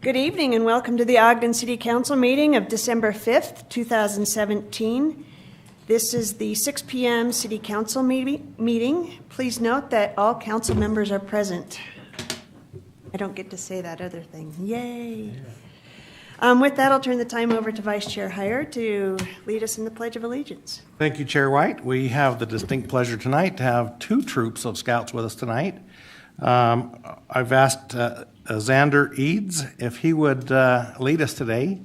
Good evening and welcome to the Ogden City Council meeting of December 5th, 2017. This is the 6 p.m. City Council meeting. Please note that all council members are present. I don't get to say that other thing. Yay. With that, I'll turn the time over to Vice Chair Heyer to lead us in the Pledge of Allegiance. Thank you, Chair White. We have the distinct pleasure tonight to have two troops of Scouts with us tonight. I've asked Xander Eads if he would lead us today.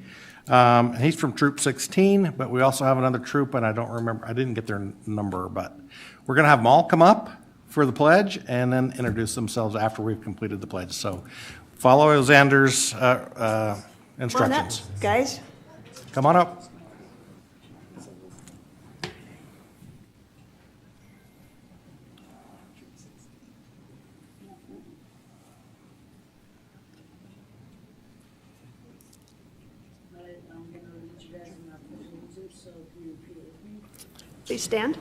He's from Troop 16, but we also have another troop, and I don't remember, I didn't get their number, but we're going to have them all come up for the pledge and then introduce themselves after we've completed the pledge. So follow Xander's instructions. Come on up, guys. Come on up. Please stand.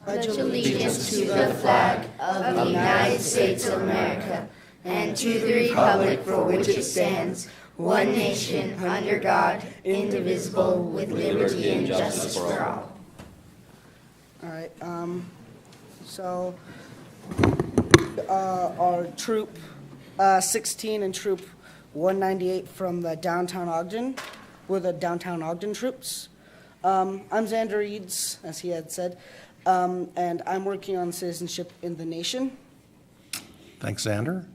Pledge allegiance to the flag of the United States of America and to the republic for which it stands, one nation, under God, indivisible, with liberty and justice for all. All right, so our Troop 16 and Troop 198 from the downtown Ogden, we're the downtown Ogden troops. I'm Xander Eads, as he had said, and I'm working on citizenship in the nation. Thanks, Xander.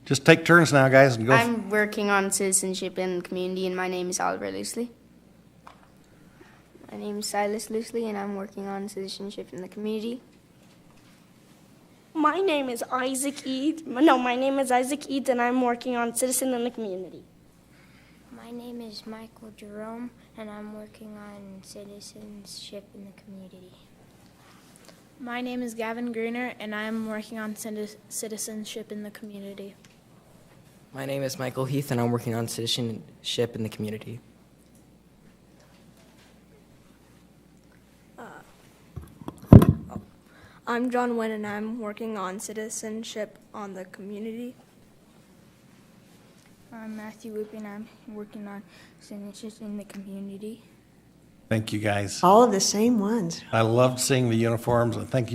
Just take turns now, guys, and go. I'm working on citizenship in the community, and my name is Oliver Loosely. My name is Silas Loosely, and I'm working on citizenship in the community. My name is Isaac Eads. My name is Isaac Eads, and I'm working on citizen in the community. My name is Michael Jerome, and I'm working on citizenship in the community. My name is Gavin Greener, and I'm working on citizenship in the community. My name is Michael Heath, and I'm working on citizenship in the community. I'm John Wynn, and I'm working on citizenship on the community. I'm Matthew Whip, and I'm working on citizenship in the community. Thank you, guys. All of the same ones. I loved seeing the uniforms, and thank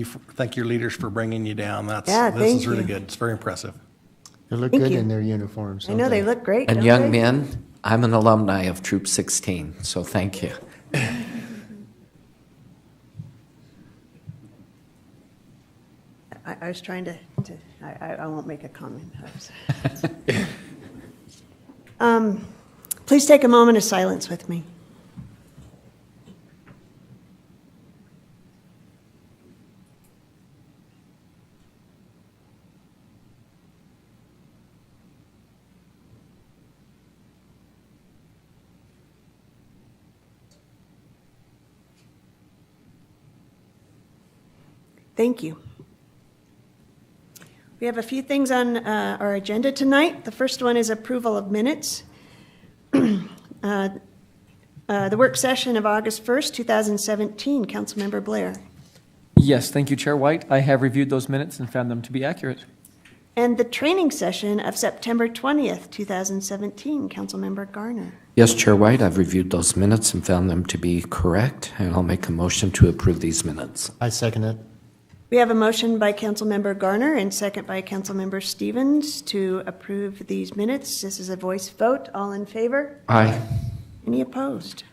your leaders for bringing you down. This is really good. It's very impressive. They look good in their uniforms. I know they look great. And young men, I'm an alumni of Troop 16, so thank you. I was trying to I won't make a comment. Please take a moment of silence with me. Thank you. We have a few things on our agenda tonight. The first one is approval of minutes. The work session of August 1st, 2017. Councilmember Blair. Yes, thank you, Chair White. I have reviewed those minutes and found them to be accurate. And the training session of September 20th, 2017. Councilmember Garner. Yes, Chair White, I've reviewed those minutes and found them to be correct, and I'll make a motion to approve these minutes. I second it. We have a motion by Councilmember Garner and second by Councilmember Stevens to approve these minutes. This is a voice vote. All in favor? Aye. Any opposed?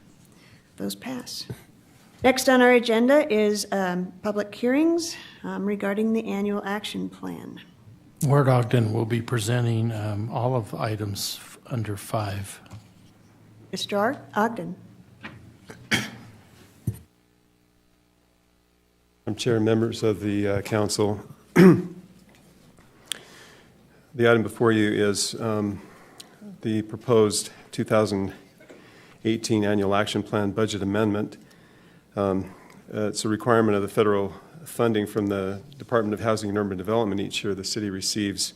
Those pass. Next on our agenda is public hearings regarding the annual action plan. Ward Ogden will be presenting all of items under 5. Mr. Ogden. Madam Chair, members of the council, the item before you is the proposed 2018 annual action plan budget amendment. It's a requirement of the federal funding from the Department of Housing and Urban Development. Each year the city receives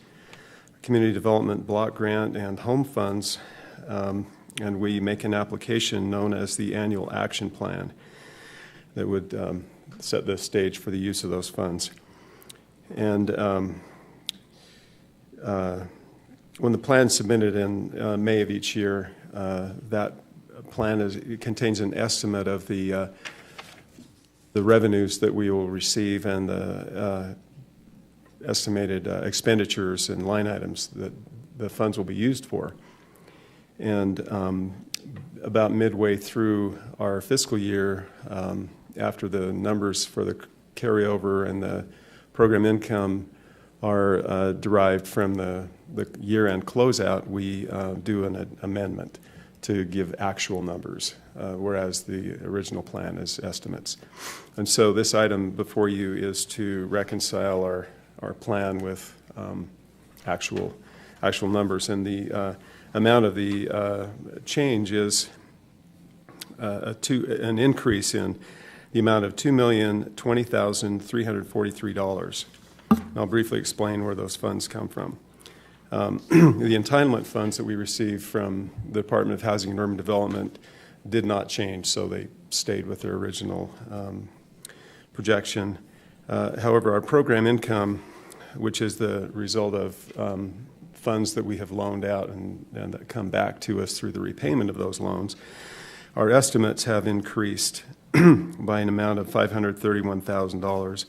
community development block grant and home funds, and we make an application known as the annual action plan that would set the stage for the use of those funds. And when the plan is submitted in May of each year, that plan it contains an estimate of the revenues that we will receive and the estimated expenditures and line items that the funds will be used for. And about midway through our fiscal year, after the numbers for the carryover and the program income are derived from the year-end closeout, we do an amendment to give actual numbers, whereas the original plan is estimates. And so this item before you is to reconcile our plan with actual numbers. And the amount of the change is an increase in the amount of $2,020,343. I'll briefly explain where those funds come from. The entitlement funds that we received from the Department of Housing and Urban Development did not change, so they stayed with their original projection. However, our program income, which is the result of funds that we have loaned out and that come back to us through the repayment of those loans, our estimates have increased by an amount of $531,000.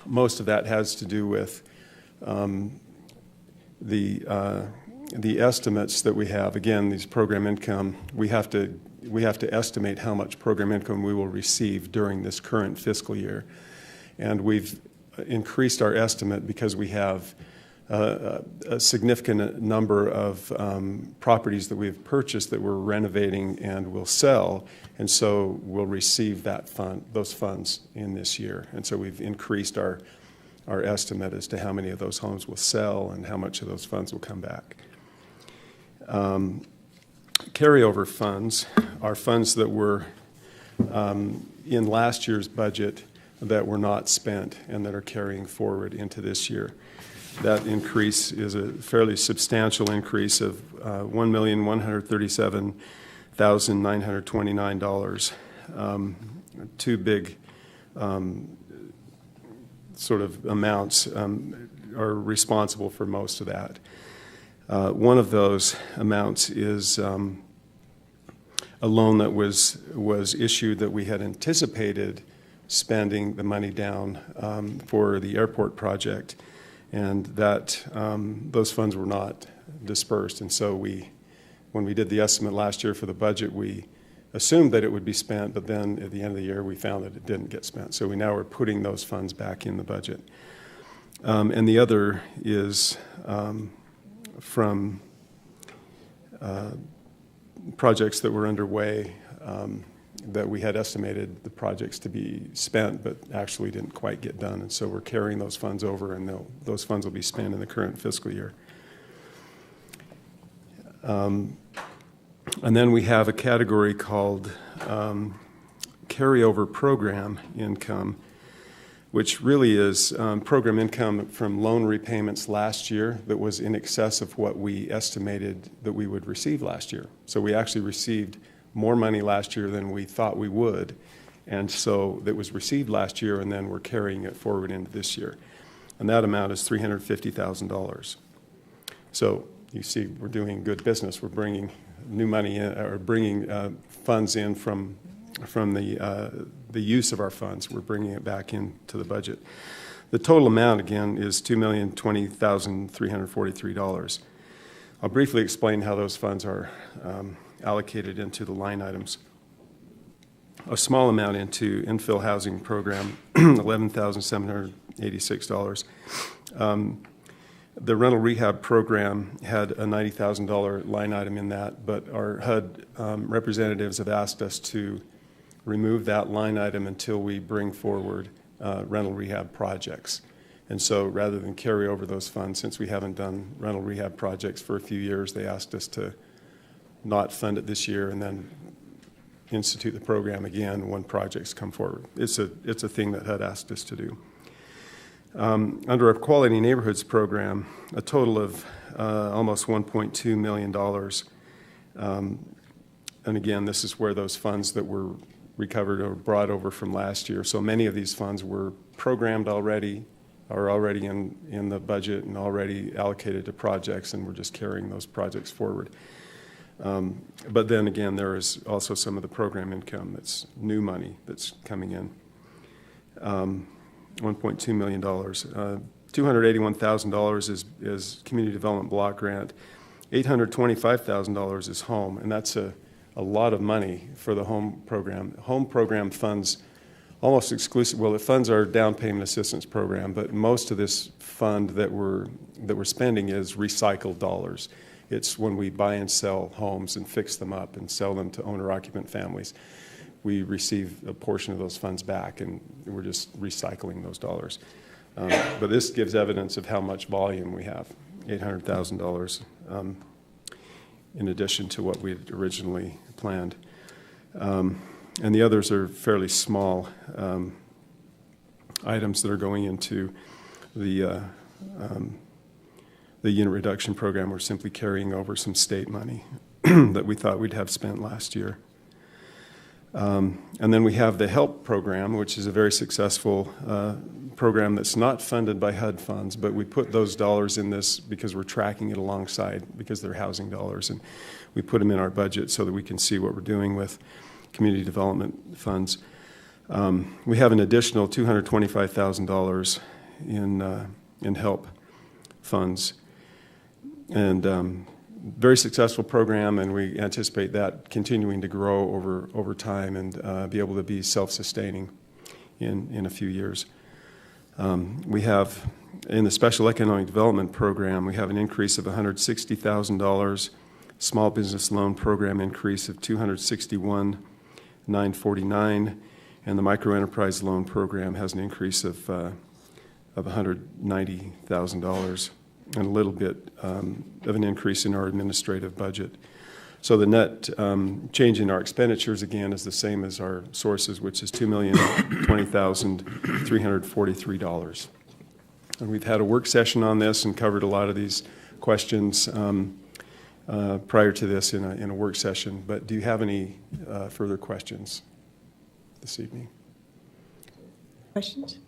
Most of that has to do with the estimates that we have. Again, these program income, we have to estimate how much program income we will receive during this current fiscal year. And we've increased our estimate because we have a significant number of properties that we've purchased that we're renovating and will sell, and so we'll receive those funds in this year. And so we've increased our estimate as to how many of those homes will sell and how much of those funds will come back. Carryover funds are funds that were in last year's budget that were not spent and that are carrying forward into this year. That increase is a fairly substantial increase of $1,137,929. Two big sort of amounts are responsible for most of that. One of those amounts is a loan that was issued that we had anticipated spending the money down for the airport project, and that those funds were not dispersed. And so when we did the estimate last year for the budget, we assumed that it would be spent, but then at the end of the year we found that it didn't get spent. So we now are putting those funds back in the budget. And the other is from projects that were underway that we had estimated the projects to be spent but actually didn't quite get done. And so we're carrying those funds over, and those funds will be spent in the current fiscal year. And then we have a category called carryover program income, which really is program income from loan repayments last year that was in excess of what we estimated that we would receive last year. So we actually received more money last year than we thought we would, and so that was received last year, and then we're carrying it forward into this year. And that amount is $350,000. So you see, we're doing good business. We're bringing new money in, or bringing funds in from the use of our funds. We're bringing it back into the budget. The total amount, again, is $2,020,343. I'll briefly explain how those funds are allocated into the line items. A small amount into infill housing program, $11,786. The rental rehab program had a $90,000 line item in that, but our HUD representatives have asked us to remove that line item until we bring forward rental rehab projects. And so rather than carry over those funds, since we haven't done rental rehab projects for a few years, they asked us to not fund it this year and then institute the program again when projects come forward. It's a thing that HUD asked us to do. Under our Quality Neighborhoods program, a total of almost $1.2 million. And again, this is where those funds that were recovered or brought over from last year. So many of these funds were programmed already are already in the budget and already allocated to projects, and we're just carrying those projects forward. But then again, there is also some of the program income that's new money that's coming in. $1.2 million. $281,000 is community development block grant. $825,000 is home, and that's a lot of money for the home program. Home program funds almost exclusive. Well, it funds our down payment assistance program, but most of this fund that we're spending is recycled dollars. It's when we buy and sell homes and fix them up and sell them to owner-occupant families. We receive a portion of those funds back, and we're just recycling those dollars. But this gives evidence of how much volume we have, $800,000 in addition to what we had originally planned. And the others are fairly small items that are going into the unit reduction program. We're simply carrying over some state money that we thought we'd have spent last year. And then we have the HELP program, which is a very successful program that's not funded by HUD funds, but we put those dollars in this because we're tracking it alongside, because they're housing dollars, and we put them in our budget so that we can see what we're doing with community development funds. We have an additional $225,000 in HELP funds, and very successful program, and we anticipate that continuing to grow over time and be able to be self-sustaining in a few years. We have, in the Special Economic Development Program, we have an increase of $160,000, Small Business Loan Program increase of $261,949, and the Microenterprise Loan Program has an increase of $190,000. And a little bit of an increase in our administrative budget. So the net change in our expenditures, again, is the same as our sources, which is $2,020,343. And we've had a work session on this and covered a lot of these questions prior to this in a work session. But do you have any further questions this evening? Questions?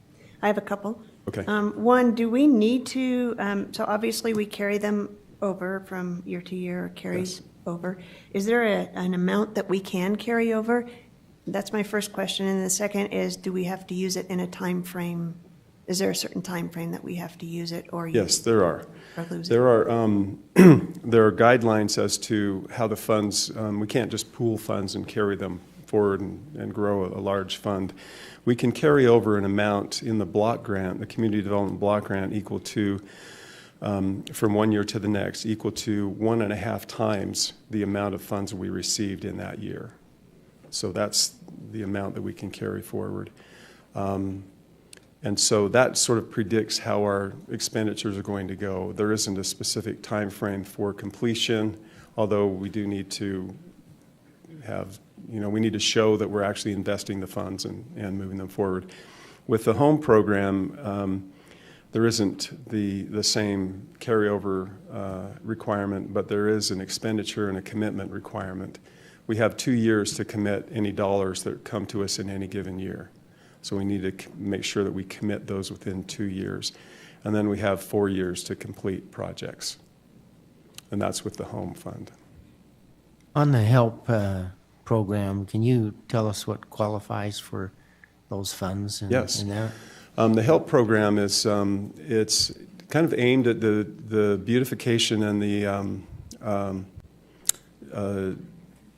I have a couple. Okay. One, do we need to, so obviously we carry them over from year to year, or carries over. Is there an amount that we can carry over? That's my first question. And the second is, do we have to use it in a time frame? Is there a certain time frame that we have to use it or use it? Yes, there are. Or lose it? There are there are guidelines as to how the funds, we can't just pool funds and carry them forward and grow a large fund. We can carry over an amount in the block grant, the community development block grant, equal to, from 1 year to the next, equal to 1.5 times the amount of funds we received in that year. So that's the amount that we can carry forward. And so that sort of predicts how our expenditures are going to go. There isn't a specific time frame for completion, although we do need to have, we need to show that we're actually investing the funds and moving them forward. With the home program, there isn't the same carryover requirement, but there is an expenditure and a commitment requirement. We have 2 years to commit any dollars that come to us in any given year. So we need to make sure that we commit those within 2 years. And then we have 4 years to complete projects. And that's with the home fund. On the HELP program, can you tell us what qualifies for those funds? Yes. And that? The HELP program is it's kind of aimed at the beautification and the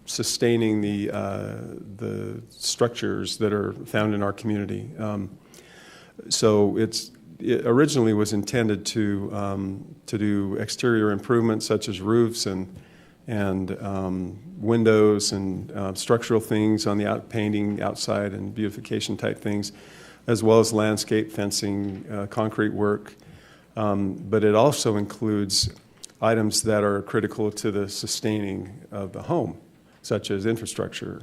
sustaining the structures that are found in our community. So it originally was intended to do exterior improvements such as roofs and windows and structural things on the painting outside and beautification type things, as well as landscape fencing, concrete work. But it also includes items that are critical to the sustaining of the home, such as infrastructure.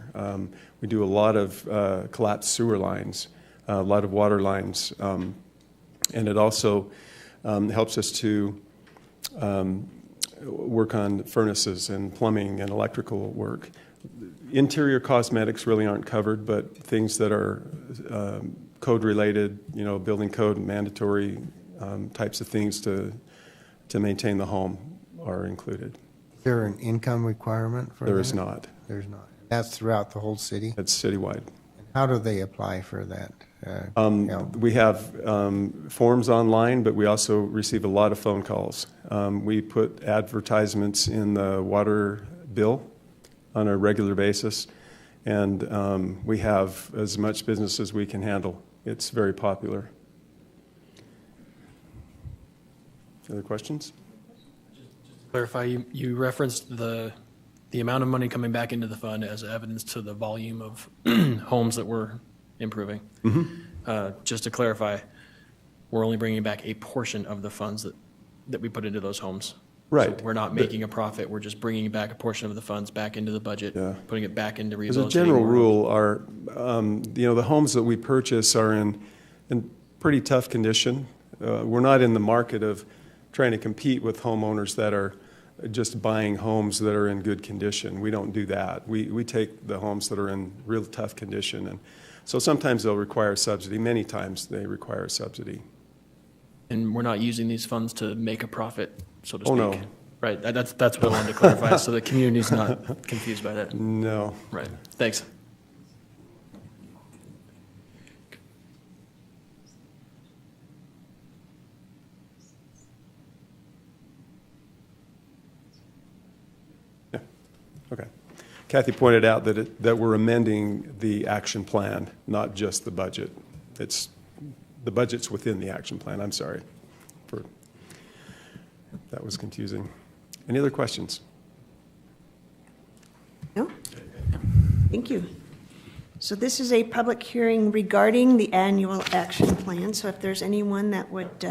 We do a lot of collapsed sewer lines, a lot of water lines, and it also helps us to work on furnaces and plumbing and electrical work. Interior cosmetics really aren't covered, but things that are code-related, building code mandatory types of things to maintain the home are included. Is there an income requirement for that? There is not. There's not. That's throughout the whole city? It's citywide. How do they apply for that? Help? We have forms online, but we also receive a lot of phone calls. We put advertisements in the water bill on a regular basis, and we have as much business as we can handle. It's very popular. Other questions? Clarify, you referenced the amount of money coming back into the fund as evidence to the volume of homes that we're improving. Just to clarify, we're only bringing back a portion of the funds that we put into those homes. Right. So we're not making a profit. We're just bringing back a portion of the funds back into the budget, putting it back into As rehabilitating. a general rule, the homes that we purchase are in pretty tough condition. We're not in the market of trying to compete with homeowners that are just buying homes that are in good condition. We don't do that. We take the homes that are in real tough condition. And so sometimes they'll require a subsidy. Many times they require a subsidy. And we're not using these funds to make a profit, so to speak. Oh, no. Right, that's what I wanted to clarify, so the community's not confused by that. No. Right, thanks. Yeah, okay. Kathy pointed out that we're amending the action plan, not just the budget. The budget's within the action plan. I'm sorry. That was confusing. Any other questions? No? Thank you. So this is a public hearing regarding the annual action plan. So if there's anyone that would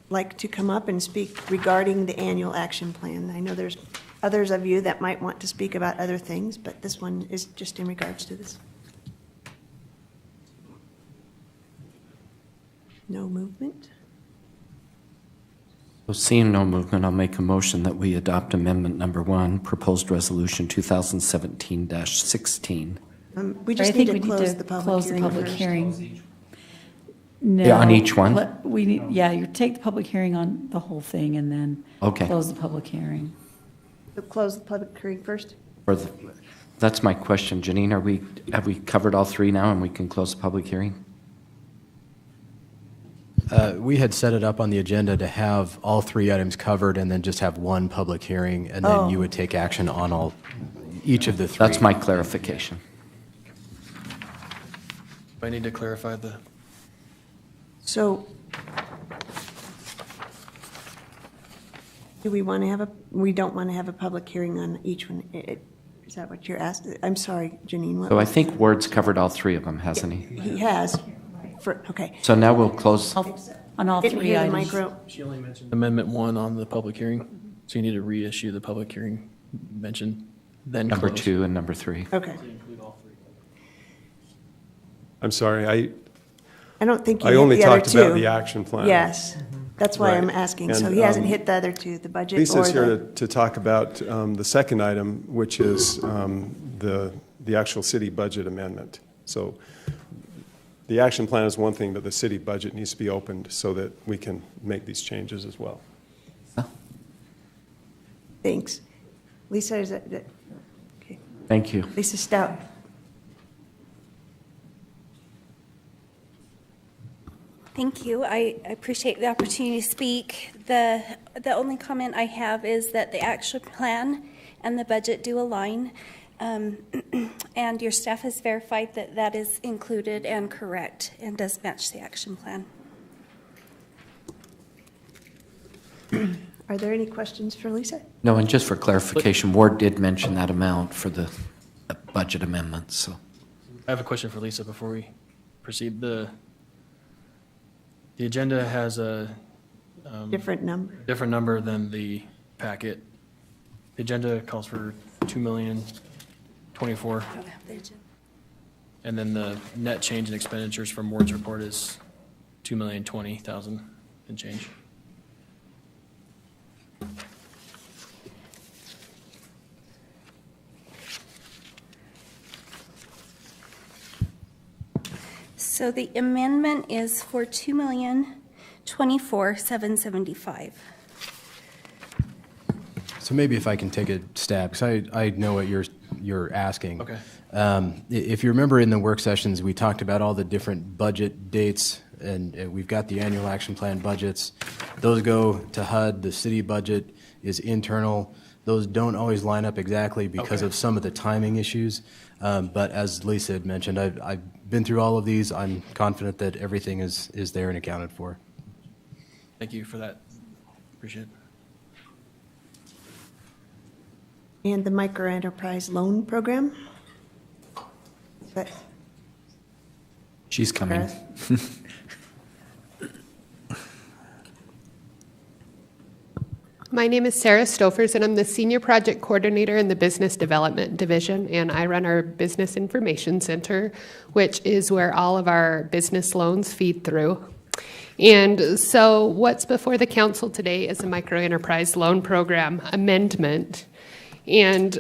like to come up and speak regarding the annual action plan. I know there's others of you that might want to speak about other things, but this one is just in regards to this. No movement? So seeing no movement, I'll make a motion that we adopt amendment number 1, proposed resolution 2017-16. We just need to close the public hearing first. No. Yeah, on each one? You take the public hearing on the whole thing and then close the public hearing. So close the public hearing first? That's my question, Janine. Have we covered all 3 now and we can close the public hearing? We had set it up on the agenda to have all 3 items covered and then just have one public hearing, and then you would take action on each of the 3. That's my clarification. I need to clarify the... So do we want to have we don't want to have a public hearing on each one? Is that what you're asking? I'm sorry, Janine. So I think Ward's covered all 3 of them, hasn't he? He has. Okay. So now we'll close. On all 3 items. She only mentioned Amendment 1 on the public hearing, so you need to reissue the public hearing mention, then Number close. 2 and number 3. Okay. I'm sorry. I don't think you I hit only the other talked 2. about the action plan. Yes. That's why Right. I'm asking. And, So he hasn't hit the other 2, the budget Lisa's or here the... to talk about the second item, which is the actual city budget amendment. So the action plan is one thing, but the city budget needs to be opened so that we can make these changes as well. Thanks. Lisa, is that okay? Thank you. Lisa Stout. Thank you. I appreciate the opportunity to speak. The only comment I have is that the action plan and the budget do align, and your staff has verified that that is included and correct and does match the action plan. Are there any questions for Lisa? No, and just for clarification, Ward did mention that amount for the budget amendments. So I have a question for Lisa before we proceed. The agenda has a different number than the packet. The agenda calls for $2,024,000, and then the net change in expenditures from Ward's report is $2,020,000 and change. So the amendment is for $2,024,775. So maybe if I can take a stab, because I know what you're asking. Okay. If you remember in the work sessions, we talked about all the different budget dates, and we've got the annual action plan budgets. Those go to HUD. The city budget is internal. Those don't always line up exactly because of some of the timing issues. But as Lisa had mentioned, I've been through all of these. I'm confident that everything is there and accounted for. Thank you for that. Appreciate it. And the microenterprise loan program? But She's coming. My name is Sarah Stofers, and I'm the Senior Project Coordinator in the Business Development Division, and I run our Business Information Center, which is where all of our business loans feed through. And so what's before the council today is a microenterprise loan program amendment. And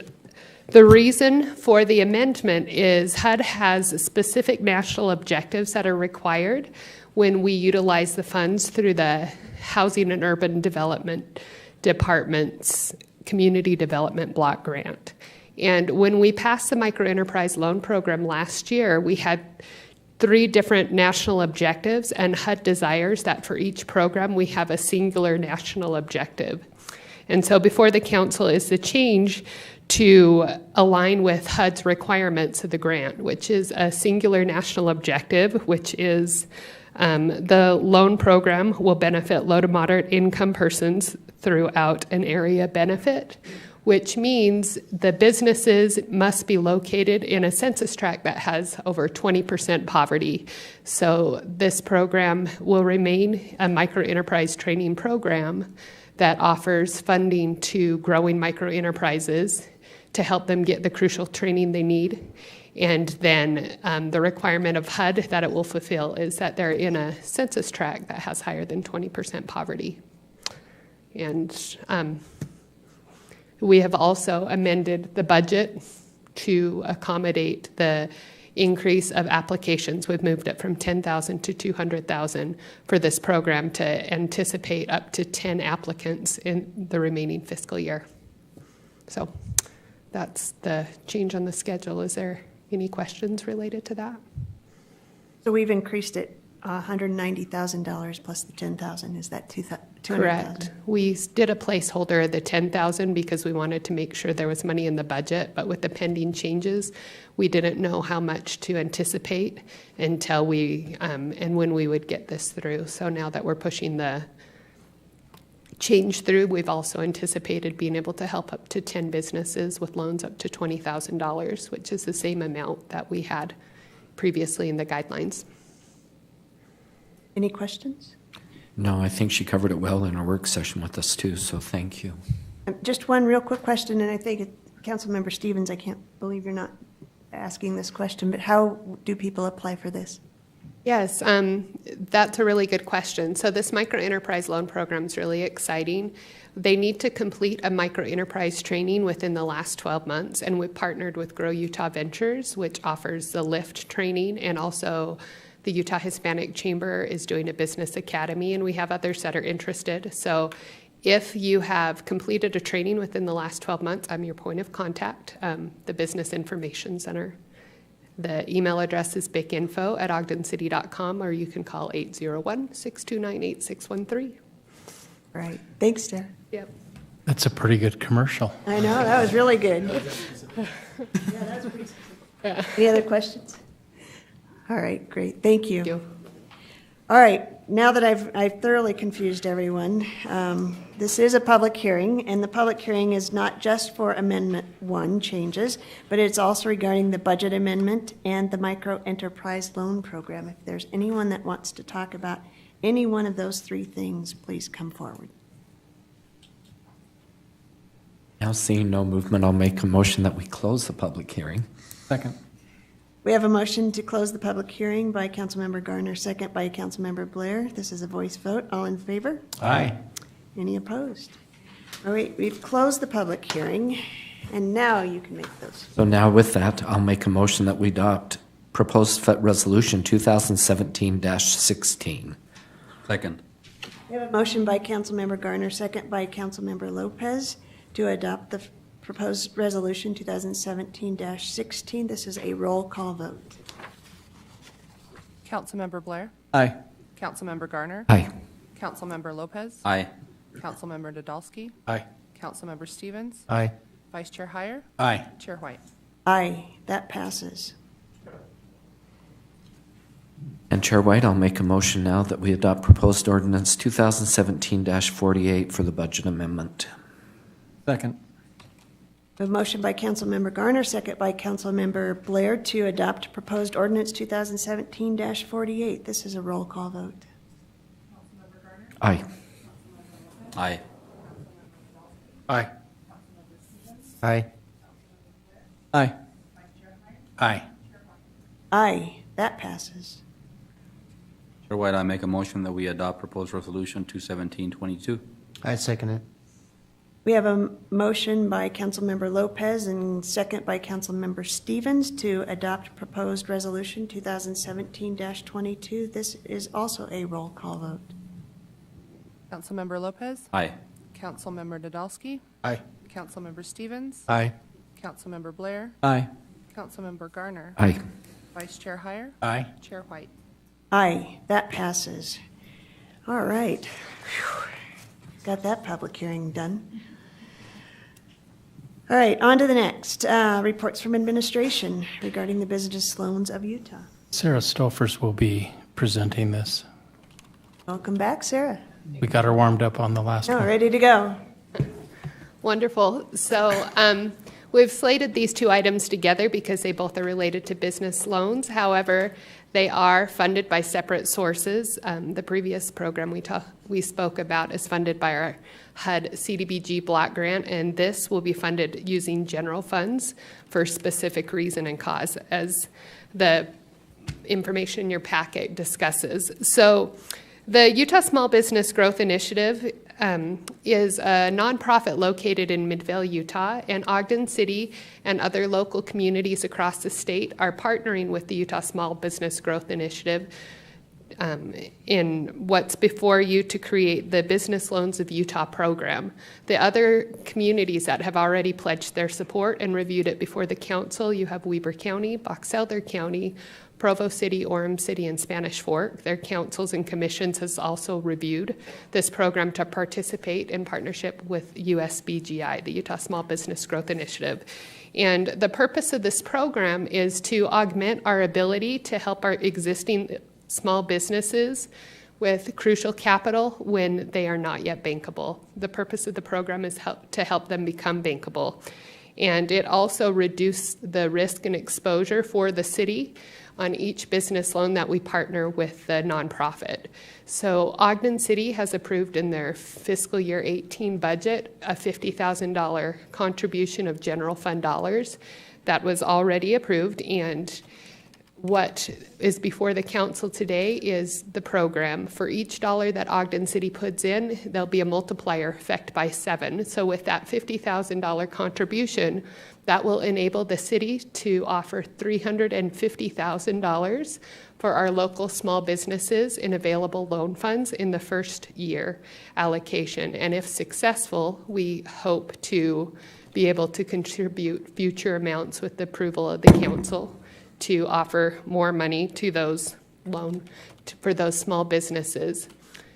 the reason for the amendment is HUD has specific national objectives that are required when we utilize the funds through the Housing and Urban Development Department's Community Development Block Grant. And when we passed the microenterprise loan program last year, we had 3 different national objectives, and HUD desires that for each program we have a singular national objective. And so before the council is the change to align with HUD's requirements of the grant, which is a singular national objective, which is the loan program will benefit low to moderate income persons throughout an area benefit, which means the businesses must be located in a census tract that has over 20% poverty. So this program will remain a microenterprise training program that offers funding to growing microenterprises to help them get the crucial training they need. And then the requirement of HUD that it will fulfill is that they're in a census tract that has higher than 20% poverty. And we have also amended the budget to accommodate the increase of applications. We've moved it from 10,000 to 200,000 for this program to anticipate up to 10 applicants in the remaining fiscal year. So that's the change on the schedule. Is there any questions related to that? so we've increased it $190,000 plus the 10,000. Is that 200,000? Correct. We did a placeholder of the 10,000 because we wanted to make sure there was money in the budget, but with the pending changes, we didn't know how much to anticipate until we, and when we would get this through. So now that we're pushing the change through, we've also anticipated being able to help up to 10 businesses with loans up to $20,000, which is the same amount that we had previously in the guidelines. Any questions? No, I think she covered it well in our work session with us too, so thank you. Just one real quick question, and I think Councilmember Stevens, I can't believe you're not asking this question, but how do people apply for this? Yes, that's a really good question. So this microenterprise loan program is really exciting. They need to complete a microenterprise training within the last 12 months, and we've partnered with Grow Utah Ventures, which offers the LIFT training, and also the Utah Hispanic Chamber is doing a business academy, and we have others that are interested. So if you have completed a training within the last 12 months, I'm your point of contact, the Business Information Center. The email address is bicinfo@ogdencity.com, or you can call 801-629-8613. Right. Thanks, Sarah. Yep. That's a pretty good commercial. I know, that was really good. Any other questions? All right, great. Thank you. All right, now that I've thoroughly confused everyone, this is a public hearing, and the public hearing is not just for Amendment 1 changes, but it's also regarding the budget amendment and the micro-enterprise loan program. If there's anyone that wants to talk about any one of those 3 things, please come forward. Now seeing no movement, I'll make a motion that we close the public hearing. Second. We have a motion to close the public hearing by Councilmember Garner, second by Councilmember Blair. This is a voice vote. All in favor? Aye. Any opposed? All right, we've closed the public hearing, and now you can make those. So now with that, I'll make a motion that we adopt proposed resolution 2017-16. Second. We have a motion by Councilmember Garner, second by Councilmember Lopez to adopt the proposed resolution 2017-16. This is a roll call vote. Councilmember Blair? Aye. Councilmember Garner? Aye. Councilmember Lopez? Aye. Councilmember Nadolski? Aye. Councilmember Stevens? Aye. Vice Chair Heyer? Aye. Chair White? Aye, that passes. And Chair White, I'll make a motion now that we adopt proposed ordinance 2017-48 for the budget amendment. Second. We have a motion by Councilmember Garner, second by Councilmember Blair to adopt proposed ordinance 2017-48. This is a roll call vote. Aye. Aye. Aye. Aye. Aye. Aye. Aye, that passes. Chair White, I make a motion that we adopt proposed resolution 217-22. I second it. We have a motion by Councilmember Lopez and second by Councilmember Stevens to adopt proposed resolution 2017-22. This is also a roll call vote. Councilmember Lopez? Aye. Councilmember Nadolski? Aye. Councilmember Stevens? Aye. Councilmember Blair? Aye. Councilmember Garner? Aye. Vice Chair Heyer? Aye. Chair White? Aye, that passes. All right. Whew. Got that public hearing done. All right, on to the next. Reports from administration regarding the business loans of Utah. Sarah Stoffers will be presenting this. Welcome back, Sarah. We got her warmed up on the last Oh, one. ready to go. Wonderful. So we've slated these two items together because they both are related to business loans. However, they are funded by separate sources. The previous program we spoke about is funded by our HUD CDBG block grant, and this will be funded using general funds for specific reason and cause, as the information in your packet discusses. So the Utah Small Business Growth Initiative is a nonprofit located in Midvale, Utah, and Ogden City and other local communities across the state are partnering with the Utah Small Business Growth Initiative in what's before you to create the Business Loans of Utah program. The other communities that have already pledged their support and reviewed it before the council, you have Weber County, Box Elder County, Provo City, Orem City, and Spanish Fork. Their councils and commissions has also reviewed this program to participate in partnership with USBGI, the Utah Small Business Growth Initiative. And the purpose of this program is to augment our ability to help our existing small businesses with crucial capital when they are not yet bankable. The purpose of the program is to help them become bankable. And it also reduced the risk and exposure for the city on each business loan that we partner with the nonprofit. So Ogden City has approved in their fiscal year 18 budget a $50,000 contribution of general fund dollars that was already approved, and what is before the council today is the program. For each dollar that Ogden City puts in, there'll be a multiplier effect by 7. So with that $50,000 contribution, that will enable the city to offer $350,000 for our local small businesses in available loan funds in the first year allocation. And if successful, we hope to be able to contribute future amounts with the approval of the council to offer more money to those for those small businesses.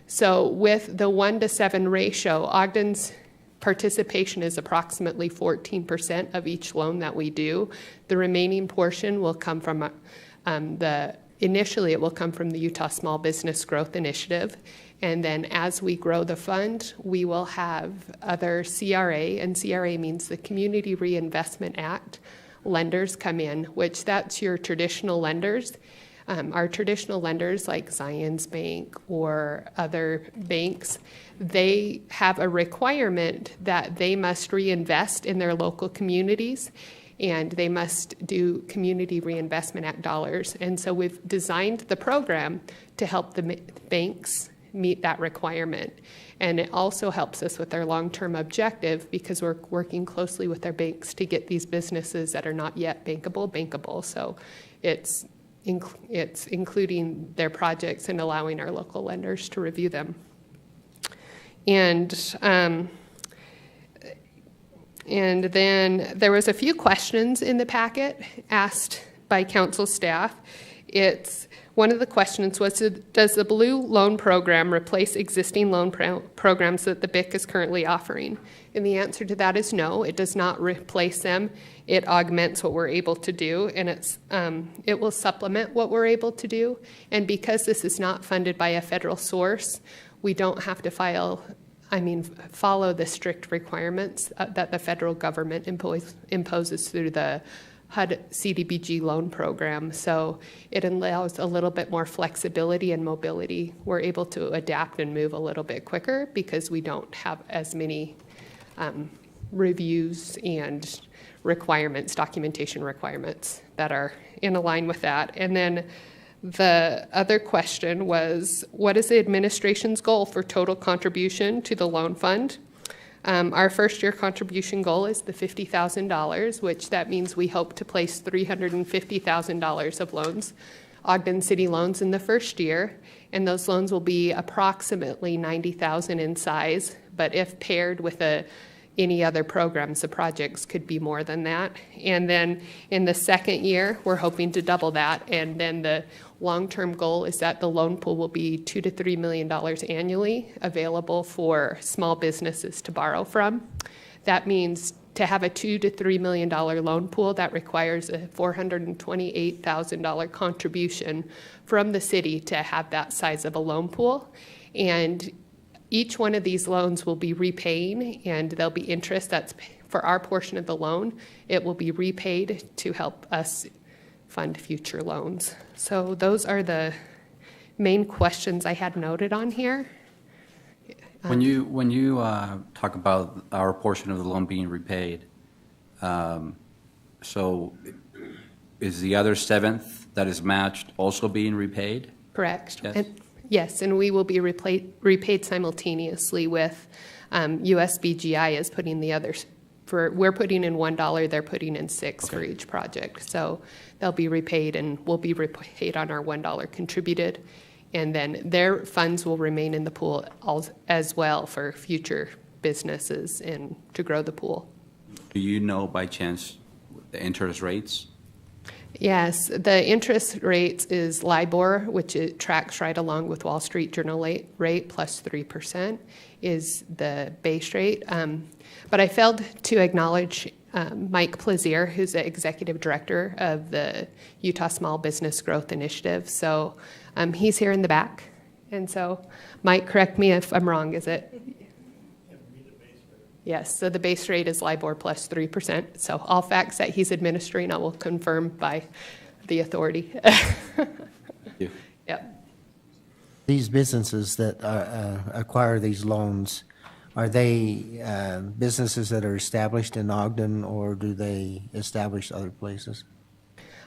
So with the 1-to-7 ratio, Ogden's participation is approximately 14% of each loan that we do. The remaining portion will come from initially it will come from the Utah Small Business Growth Initiative. And then as we grow the fund, we will have other CRA, and CRA means the Community Reinvestment Act, lenders come in, which that's your traditional lenders. Our traditional lenders like Zions Bank or other banks, they have a requirement that they must reinvest in their local communities, and they must do Community Reinvestment Act dollars. And so we've designed the program to help the banks meet that requirement. And it also helps us with our long-term objective because we're working closely with our banks to get these businesses that are not yet bankable. So it's it's including their projects and allowing our local lenders to review them. And then there was a few questions in the packet asked by council staff. One of the questions was, does the Blue Loan Program replace existing loan programs that the BIC is currently offering? And the answer to that is no, it does not replace them. It augments what we're able to do, and it will supplement what we're able to do. And because this is not funded by a federal source, we don't have to follow the strict requirements that the federal government imposes through the HUD CDBG loan program. So it allows a little bit more flexibility and mobility. We're able to adapt and move a little bit quicker because we don't have as many reviews and requirements, documentation requirements that are in line with that. And then the other question was, what is the administration's goal for total contribution to the loan fund? Our first year contribution goal is the $50,000, which that means we hope to place $350,000 of loans, Ogden City loans in the first year, and those loans will be approximately $90,000 in size, but if paired with any other programs, the projects could be more than that. And then in the second year, we're hoping to double that, and then the long-term goal is that the loan pool will be $2 to $3 million annually available for small businesses to borrow from. That means to have a $2 to $3 million loan pool, that requires a $428,000 contribution from the city to have that size of a loan pool. And each one of these loans will be repaying, and there'll be interest that's for our portion of the loan. It will be repaid to help us fund future loans. So those are the main questions I had noted on here. When you talk about our portion of the loan being repaid, so is the other seventh that is matched also being repaid? Correct. Yes. Yes, and we will be repaid simultaneously with USBGI is putting the others. We're putting in $1, they're putting in $6 for each project. So they'll be repaid, and we'll be repaid on our $1 contributed. And then their funds will remain in the pool as well for future businesses and to grow the pool. Do you know by chance the interest rates? Yes, the interest rates is LIBOR, which it tracks right along with Wall Street Journal rate, plus 3% is the base rate. But I failed to acknowledge Mike Plaisir, who's the executive director of the Utah Small Business Growth Initiative. So he's here in the back. And so, Mike, correct me if I'm wrong, is it? Yes, so the base rate is LIBOR plus 3%. So all facts that he's administering, I will confirm by the authority. Thank you. Yep. These businesses that acquire these loans, are they businesses that are established in Ogden, or do they establish other places?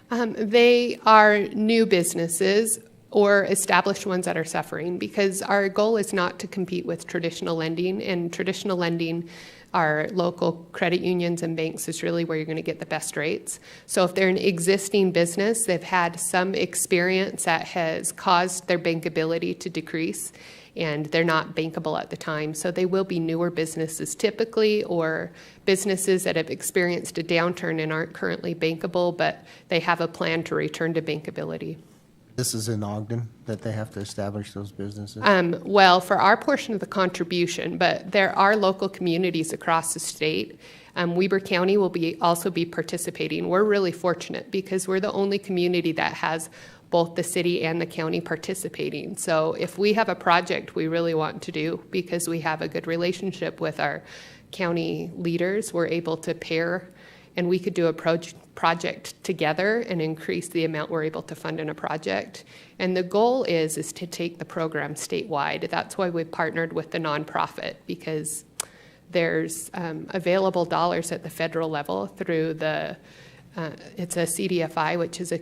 They are new businesses or established ones that are suffering, because our goal is not to compete with traditional lending, and traditional lending, our local credit unions and banks is really where you're going to get the best rates. So if they're an existing business, they've had some experience that has caused their bankability to decrease, and they're not bankable at the time. So they will be newer businesses typically, or businesses that have experienced a downturn and aren't currently bankable, but they have a plan to return to bankability. This is in Ogden that they have to establish those businesses? Well, for our portion of the contribution, but there are local communities across the state. Weber County will also be participating. We're really fortunate because we're the only community that has both the city and the county participating. So if we have a project we really want to do, because we have a good relationship with our county leaders, we're able to pair, and we could do a project together and increase the amount we're able to fund in a project. And the goal is to take the program statewide. That's why we partnered with the nonprofit, because there's available dollars at the federal level through the it's a CDFI, which is a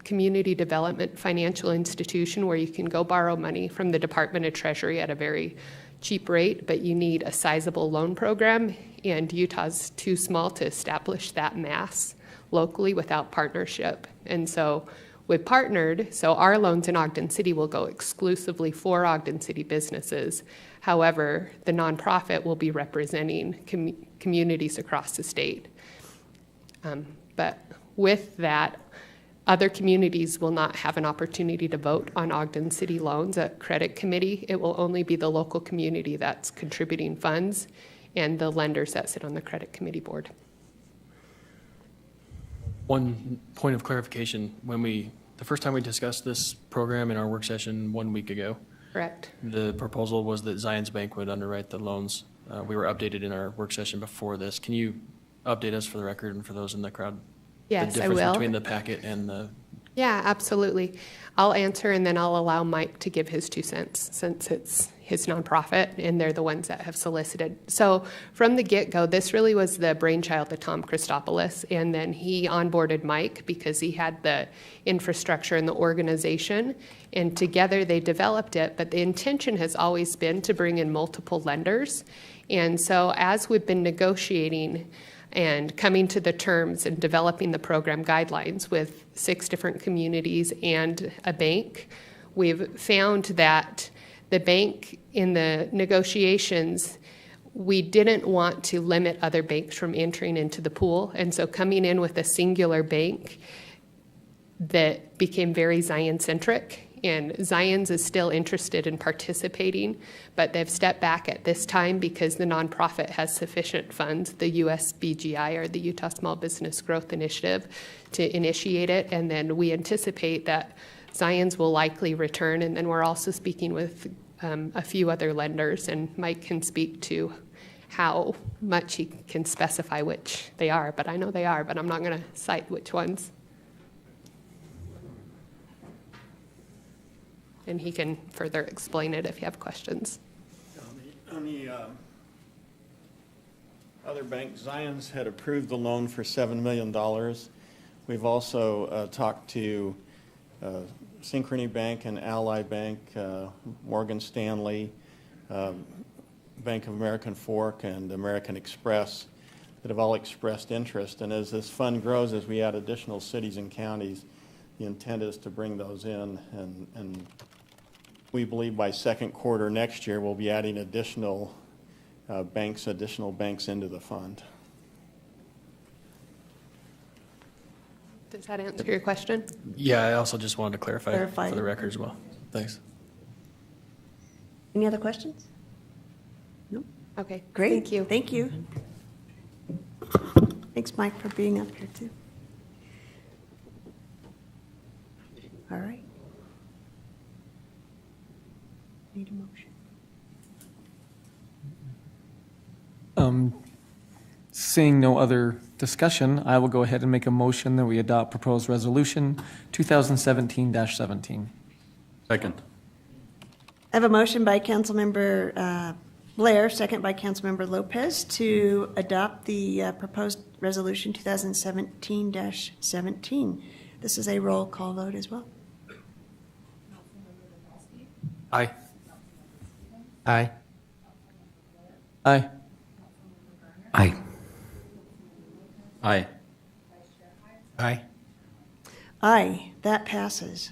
community development financial institution where you can go borrow money from the Department of Treasury at a very cheap rate, but you need a sizable loan program, and Utah's too small to establish that mass locally without partnership. And so we've partnered, so our loans in Ogden City will go exclusively for Ogden City businesses. However, the nonprofit will be representing communities across the state. But with that, other communities will not have an opportunity to vote on Ogden City loans at credit committee. It will only be the local community that's contributing funds and the lenders that sit on the credit committee board. One point of clarification, the first time we discussed this program in our work session 1 week ago, correct, the proposal was that Zions Bank would underwrite the loans. We were updated in our work session before this. Can you update us for the record and for those in the crowd? Yes, the I will. difference between the packet and the... Yeah, absolutely. I'll answer and then I'll allow Mike to give his 2 cents since it's his nonprofit and they're the ones that have solicited. So from the get-go, this really was the brainchild of Tom Christopoulos, and then he onboarded Mike because he had the infrastructure and the organization, and together they developed it, but the intention has always been to bring in multiple lenders. And so as we've been negotiating and coming to the terms and developing the program guidelines with 6 different communities and a bank, we've found that the bank in the negotiations, we didn't want to limit other banks from entering into the pool. And so coming in with a singular bank that became very Zion-centric, and Zions is still interested in participating, but they've stepped back at this time because the nonprofit has sufficient funds, the USBGI, or the Utah Small Business Growth Initiative, to initiate it. And then we anticipate that Zions will likely return. And then we're also speaking with a few other lenders, and Mike can speak to how much he can specify which they are, but I know they are, but I'm not going to cite which ones. And he can further explain it if you have questions. On the other bank, Zions had approved the loan for $7 million. We've also talked to Synchrony Bank and Ally Bank, Morgan Stanley, Bank of American Fork, and American Express that have all expressed interest. And as this fund grows, as we add additional cities and counties, the intent is to bring those in, and we believe by second quarter next year we'll be adding additional banks into the fund. Does that answer your question? Yeah, I also just wanted to clarify Clarify. for the record as well. Thanks. Any other questions? No? Okay, Great. thank you. Thank you. Thanks, Mike, for being up here, too. All right. Need a motion. Seeing no other discussion, I will go ahead and make a motion that we adopt proposed resolution 2017-17. Second. I have a motion by Councilmember Blair, second by Councilmember Lopez, to adopt the proposed resolution 2017-17. This is a roll call vote as well. Aye. Aye. Aye. Aye. Aye. Aye. Aye, that passes.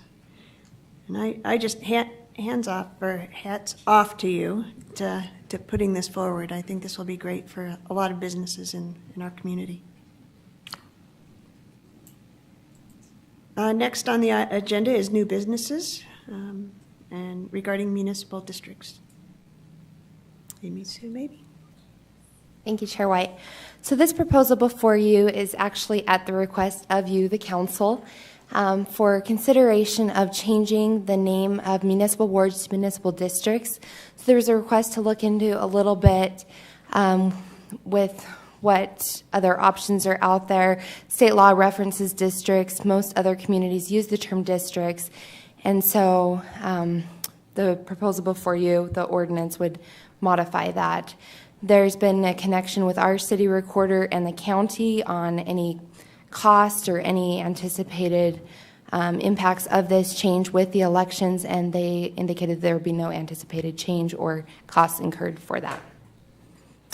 And I just hands off, or hats off to you to putting this forward. I think this will be great for a lot of businesses in our community. Next on the agenda is new businesses and regarding municipal districts. Amy Sue, maybe? Thank you, Chair White. So this proposal before you is actually at the request of you, the council, for consideration of changing the name of municipal wards to municipal districts. So there was a request to look into a little bit with what other options are out there. State law references districts. Most other communities use the term districts. And so the proposal before you, the ordinance, would modify that. There's been a connection with our city recorder and the county on any cost or any anticipated impacts of this change with the elections, and they indicated there would be no anticipated change or costs incurred for that.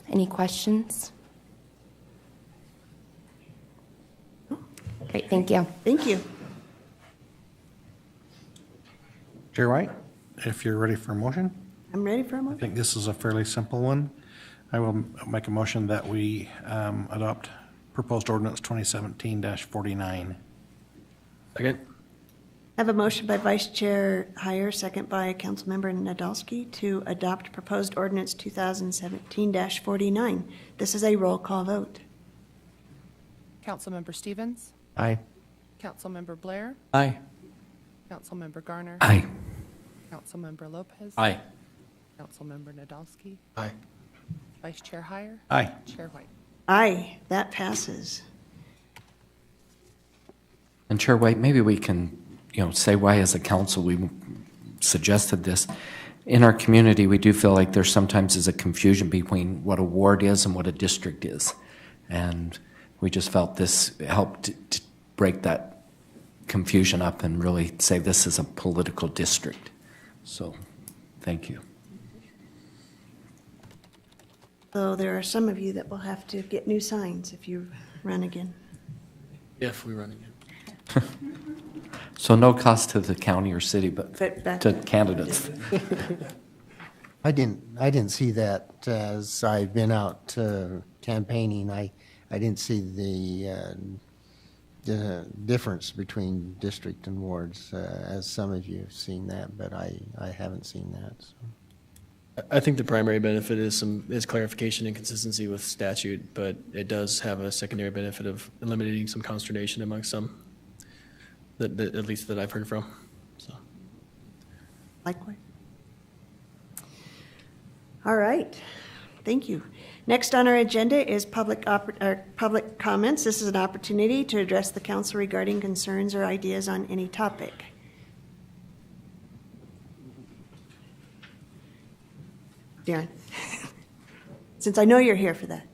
Any questions? Great, thank you. Thank you. Chair White, if you're ready for a motion? I'm ready for a I motion. think this is a fairly simple one. I will make a motion that we adopt proposed ordinance 2017-49. Second. I have a motion by Vice Chair Heyer, second by Councilmember Nadolski to adopt proposed ordinance 2017-49. This is a roll call vote. Councilmember Stevens, Aye. Councilmember Blair, Aye. Councilmember Garner. Aye. Councilmember Lopez. Aye. Councilmember Nadolski. Aye. Vice Chair Heyer. Aye. Chair White. Aye, that passes. And Chair White, maybe we can, say why as a council we suggested this. In our community, we do feel like there sometimes is a confusion between what a ward is and what a district is. And we just felt this helped to break that confusion up and really say this is a political district. So, thank you. So there are some of you that will have to get new signs if you run again. If we run again. So no cost to the county or city, but back to candidates. I didn't see that as I've been out campaigning. I didn't see the difference between district and wards as some of you have seen that, but I haven't seen that. So. I think the primary benefit is clarification and consistency with statute, but it does have a secondary benefit of eliminating some consternation amongst some, that at least that I've heard from. So. Likewise. All right. Thank you. Next on our agenda is public comments. This is an opportunity to address the council regarding concerns or ideas on any topic. Darren, since I know you're here for that.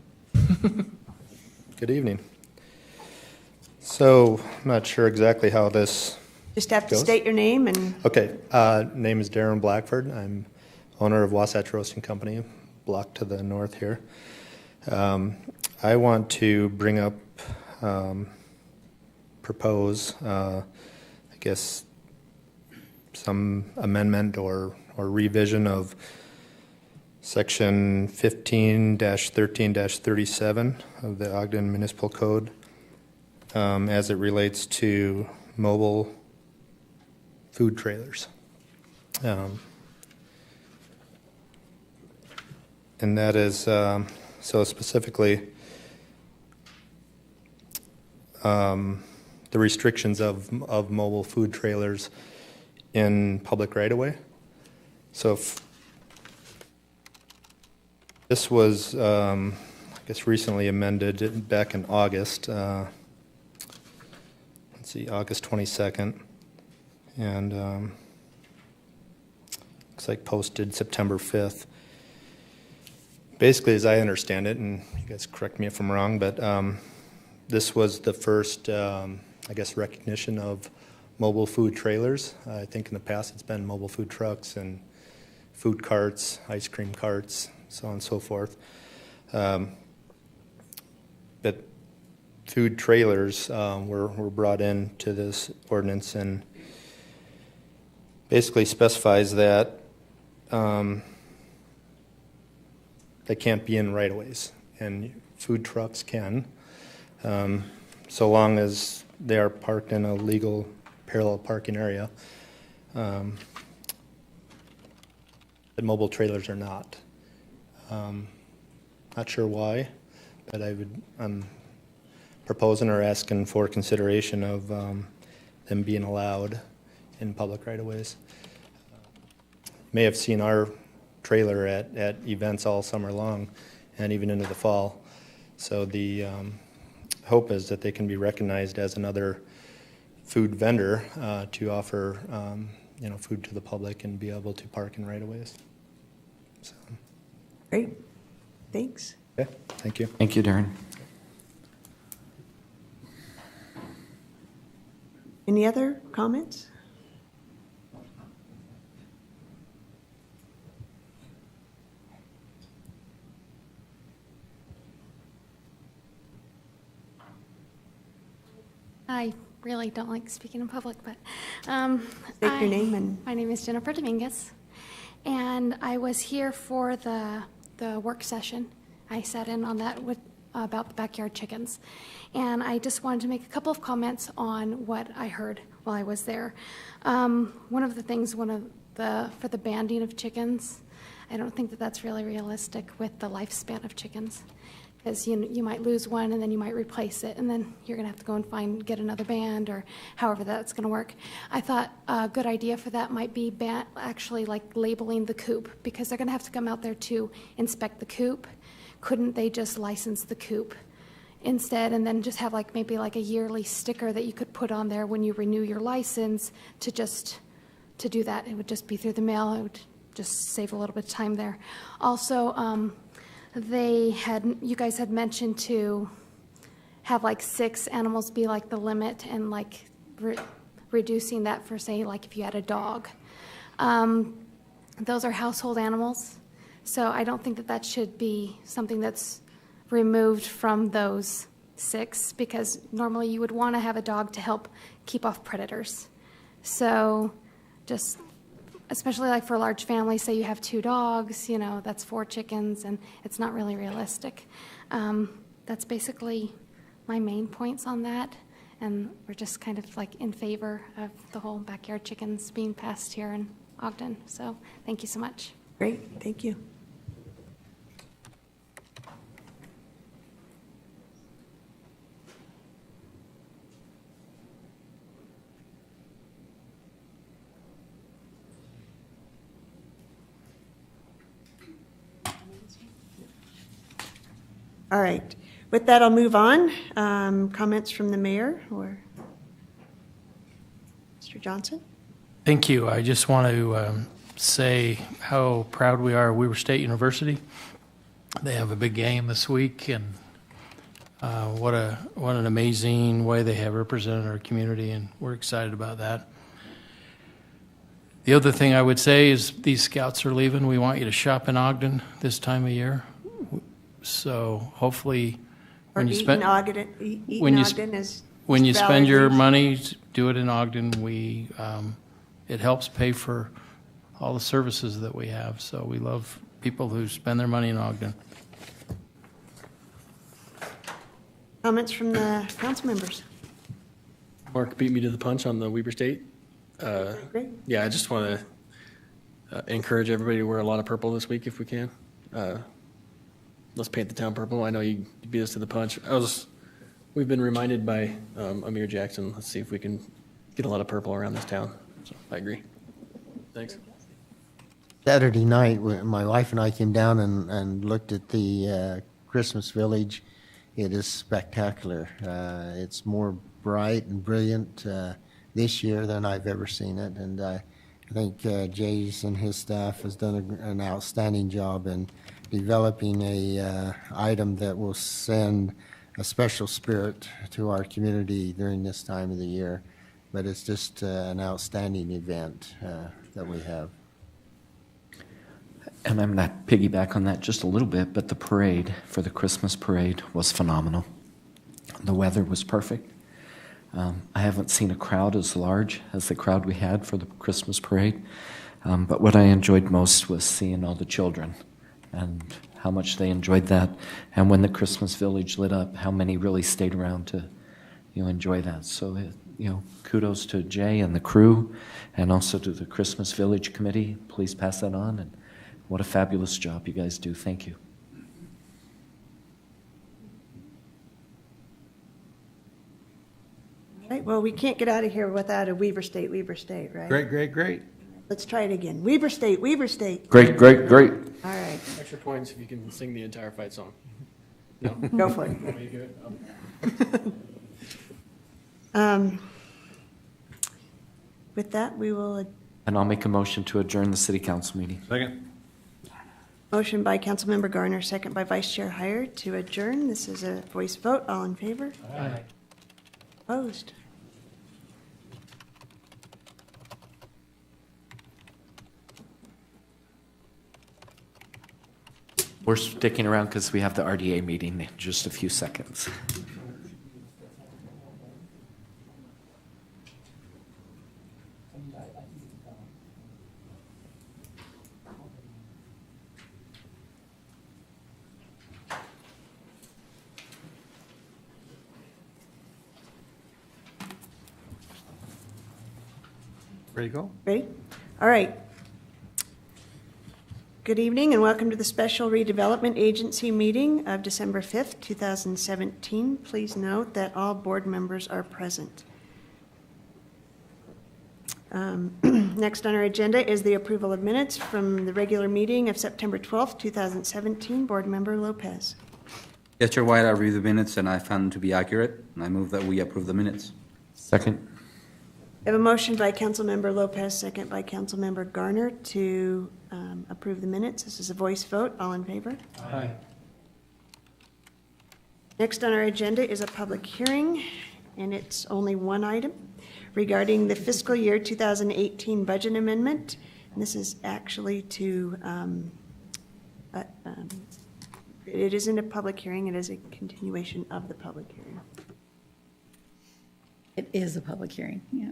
Good evening. So, I'm not sure exactly how this Just have to goes. state your name and... Okay, name is Darren Blackford. I'm owner of Wasatch Roasting Company, block to the north here. I want to bring up, propose, I guess, some amendment or revision of Section 15-13-37 of the Ogden Municipal Code as it relates to mobile food trailers. And that is, so specifically, the restrictions of mobile food trailers in public right-of-way. So if this was, I guess, recently amended back in August. Let's see, August 22nd. And looks like posted September 5th. Basically, as I understand it, and you guys correct me if I'm wrong, but this was the first, I guess, recognition of mobile food trailers. I think in the past it's been mobile food trucks and food carts, ice cream carts, so on and so forth. But food trailers were brought into this ordinance and basically specifies that they can't be in right-of-ways, and food trucks can, so long as they are parked in a legal parallel parking area. But mobile trailers are not. Not sure why, but I'm proposing or asking for consideration of them being allowed in public right-of-ways. May have seen our trailer at events all summer long and even into the fall. So the hope is that they can be recognized as another food vendor to offer food to the public and be able to park in right-of-ways. So. Great. Thanks. Okay, thank you. Thank you, Darren. Any other comments? Hi, really don't like speaking in public, but State your name and my name is Jennifer Dominguez, and I was here for the work session. I sat in on that about the backyard chickens, and I just wanted to make a couple of comments on what I heard while I was there. One of the things, for the banding of chickens, I don't think that that's really realistic with the lifespan of chickens. Because you might lose one and then you might replace it, and then you're going to have to go and get another band, or however that's going to work. I thought a good idea for that might be actually like labeling the coop, because they're going to have to come out there to inspect the coop. Couldn't they just license the coop instead, and then just have maybe a yearly sticker that you could put on there when you renew your license to do that? It would just be through the mail. It would just save a little bit of time there. Also, you guys had mentioned to have 6 animals be the limit, and reducing that for, say, if you had a dog. Those are household animals, so I don't think that should be something that's removed from those 6, because normally you would want to have a dog to help keep off predators. So just especially for a large family, say you have 2 dogs, that's 4 chickens, and it's not really realistic. That's basically my main points on that, and we're just kind of in favor of the whole backyard chickens being passed here in Ogden. So thank you so much. Great, thank you. All right. With that, I'll move on. Comments from the mayor or Mr. Johnson? Thank you. I just want to say how proud we are of Weber State University. They have a big game this week, and what an amazing way they have represented our community, and we're excited about that. The other thing I would say is these scouts are leaving. We want you to shop in Ogden this time of year. So hopefully, when you spend your money, do it in Ogden. It helps pay for all the services that we have. So we love people who spend their money in Ogden. Comments from the council members? Mark beat me to the punch on the Weber State. Great. Yeah, I just want to encourage everybody to wear a lot of purple this week if we can. Let's paint the town purple. I know you beat us to the punch. We've been reminded by Amir Jackson. Let's see if we can get a lot of purple around this town. So I agree. Thanks. Saturday night, my wife and I came down and looked at the Christmas Village. It is spectacular. It's more bright and brilliant this year than I've ever seen it, and I think Jay's and his staff has done an outstanding job in developing a item that will send a special spirit to our community during this time of the year. But it's just an outstanding event that we have. And I'm going to piggyback on that just a little bit, but the parade for the Christmas parade was phenomenal. The weather was perfect. I haven't seen a crowd as large as the crowd we had for the Christmas parade. But what I enjoyed most was seeing all the children and how much they enjoyed that. And when the Christmas Village lit up, how many really stayed around to enjoy that. So, kudos to Jay and the crew, and also to the Christmas Village Committee. Please pass that on. And what a fabulous job you guys do. Thank you. All right, well, we can't get out of here without a Weber State, right? Great. Let's try it again. Weber State. Great. All right. Extra points if you can sing the entire fight song. No? Go for it. Want me to do it? With that, we will. And I'll make a motion to adjourn the city council meeting. Second. Motion by Councilmember Garner, second by Vice Chair Heyer to adjourn. This is a voice vote. All in favor? Aye. Opposed? We're sticking around because we have the RDA meeting in just a few seconds. Ready to go? Ready? All right. Good evening and welcome to the Special Redevelopment Agency meeting of December 5th, 2017. Please note that all board members are present. Next on our agenda is the approval of minutes from the regular meeting of September 12th, 2017. Board Member Lopez. Yes, Chair White, I reviewed the minutes and I found them to be accurate, and I move that we approve the minutes. Second. I have a motion by Councilmember Lopez, second by Councilmember Garner to approve the minutes. This is a voice vote. All in favor? Aye. Next on our agenda is a public hearing, and it's only one item regarding the fiscal year 2018 budget amendment. And this is actually to, it isn't a public hearing, it is a continuation of the public hearing. It is a public hearing, yeah.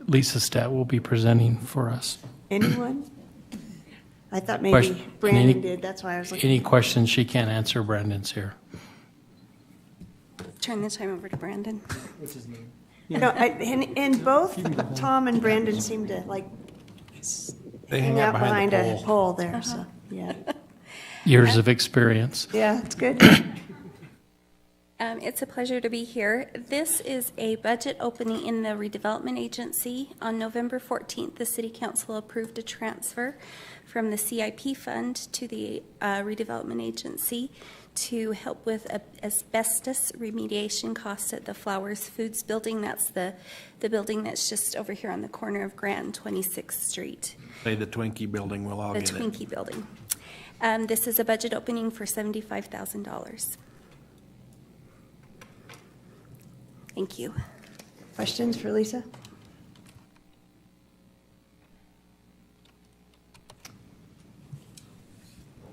Lisa Stat will be presenting for us. Anyone? I thought maybe Question- Brandon did, that's why I was looking. Any questions she can't answer, Brandon's here. Turn the time over to Brandon. What's his name? No, and both Tom and Brandon seem to like They hang out behind a pole there, so, yeah. Years of experience. Yeah, it's good. It's a pleasure to be here. This is a budget opening in the redevelopment agency. On November 14th, the City Council approved a transfer from the CIP fund to the redevelopment agency to help with asbestos remediation costs at the Flowers Foods building. That's the building that's just over here on the corner of Grant and 26th Street. Say the Twinkie building, we'll all The get it. Twinkie building. This is a budget opening for $75,000. Thank you. Questions for Lisa?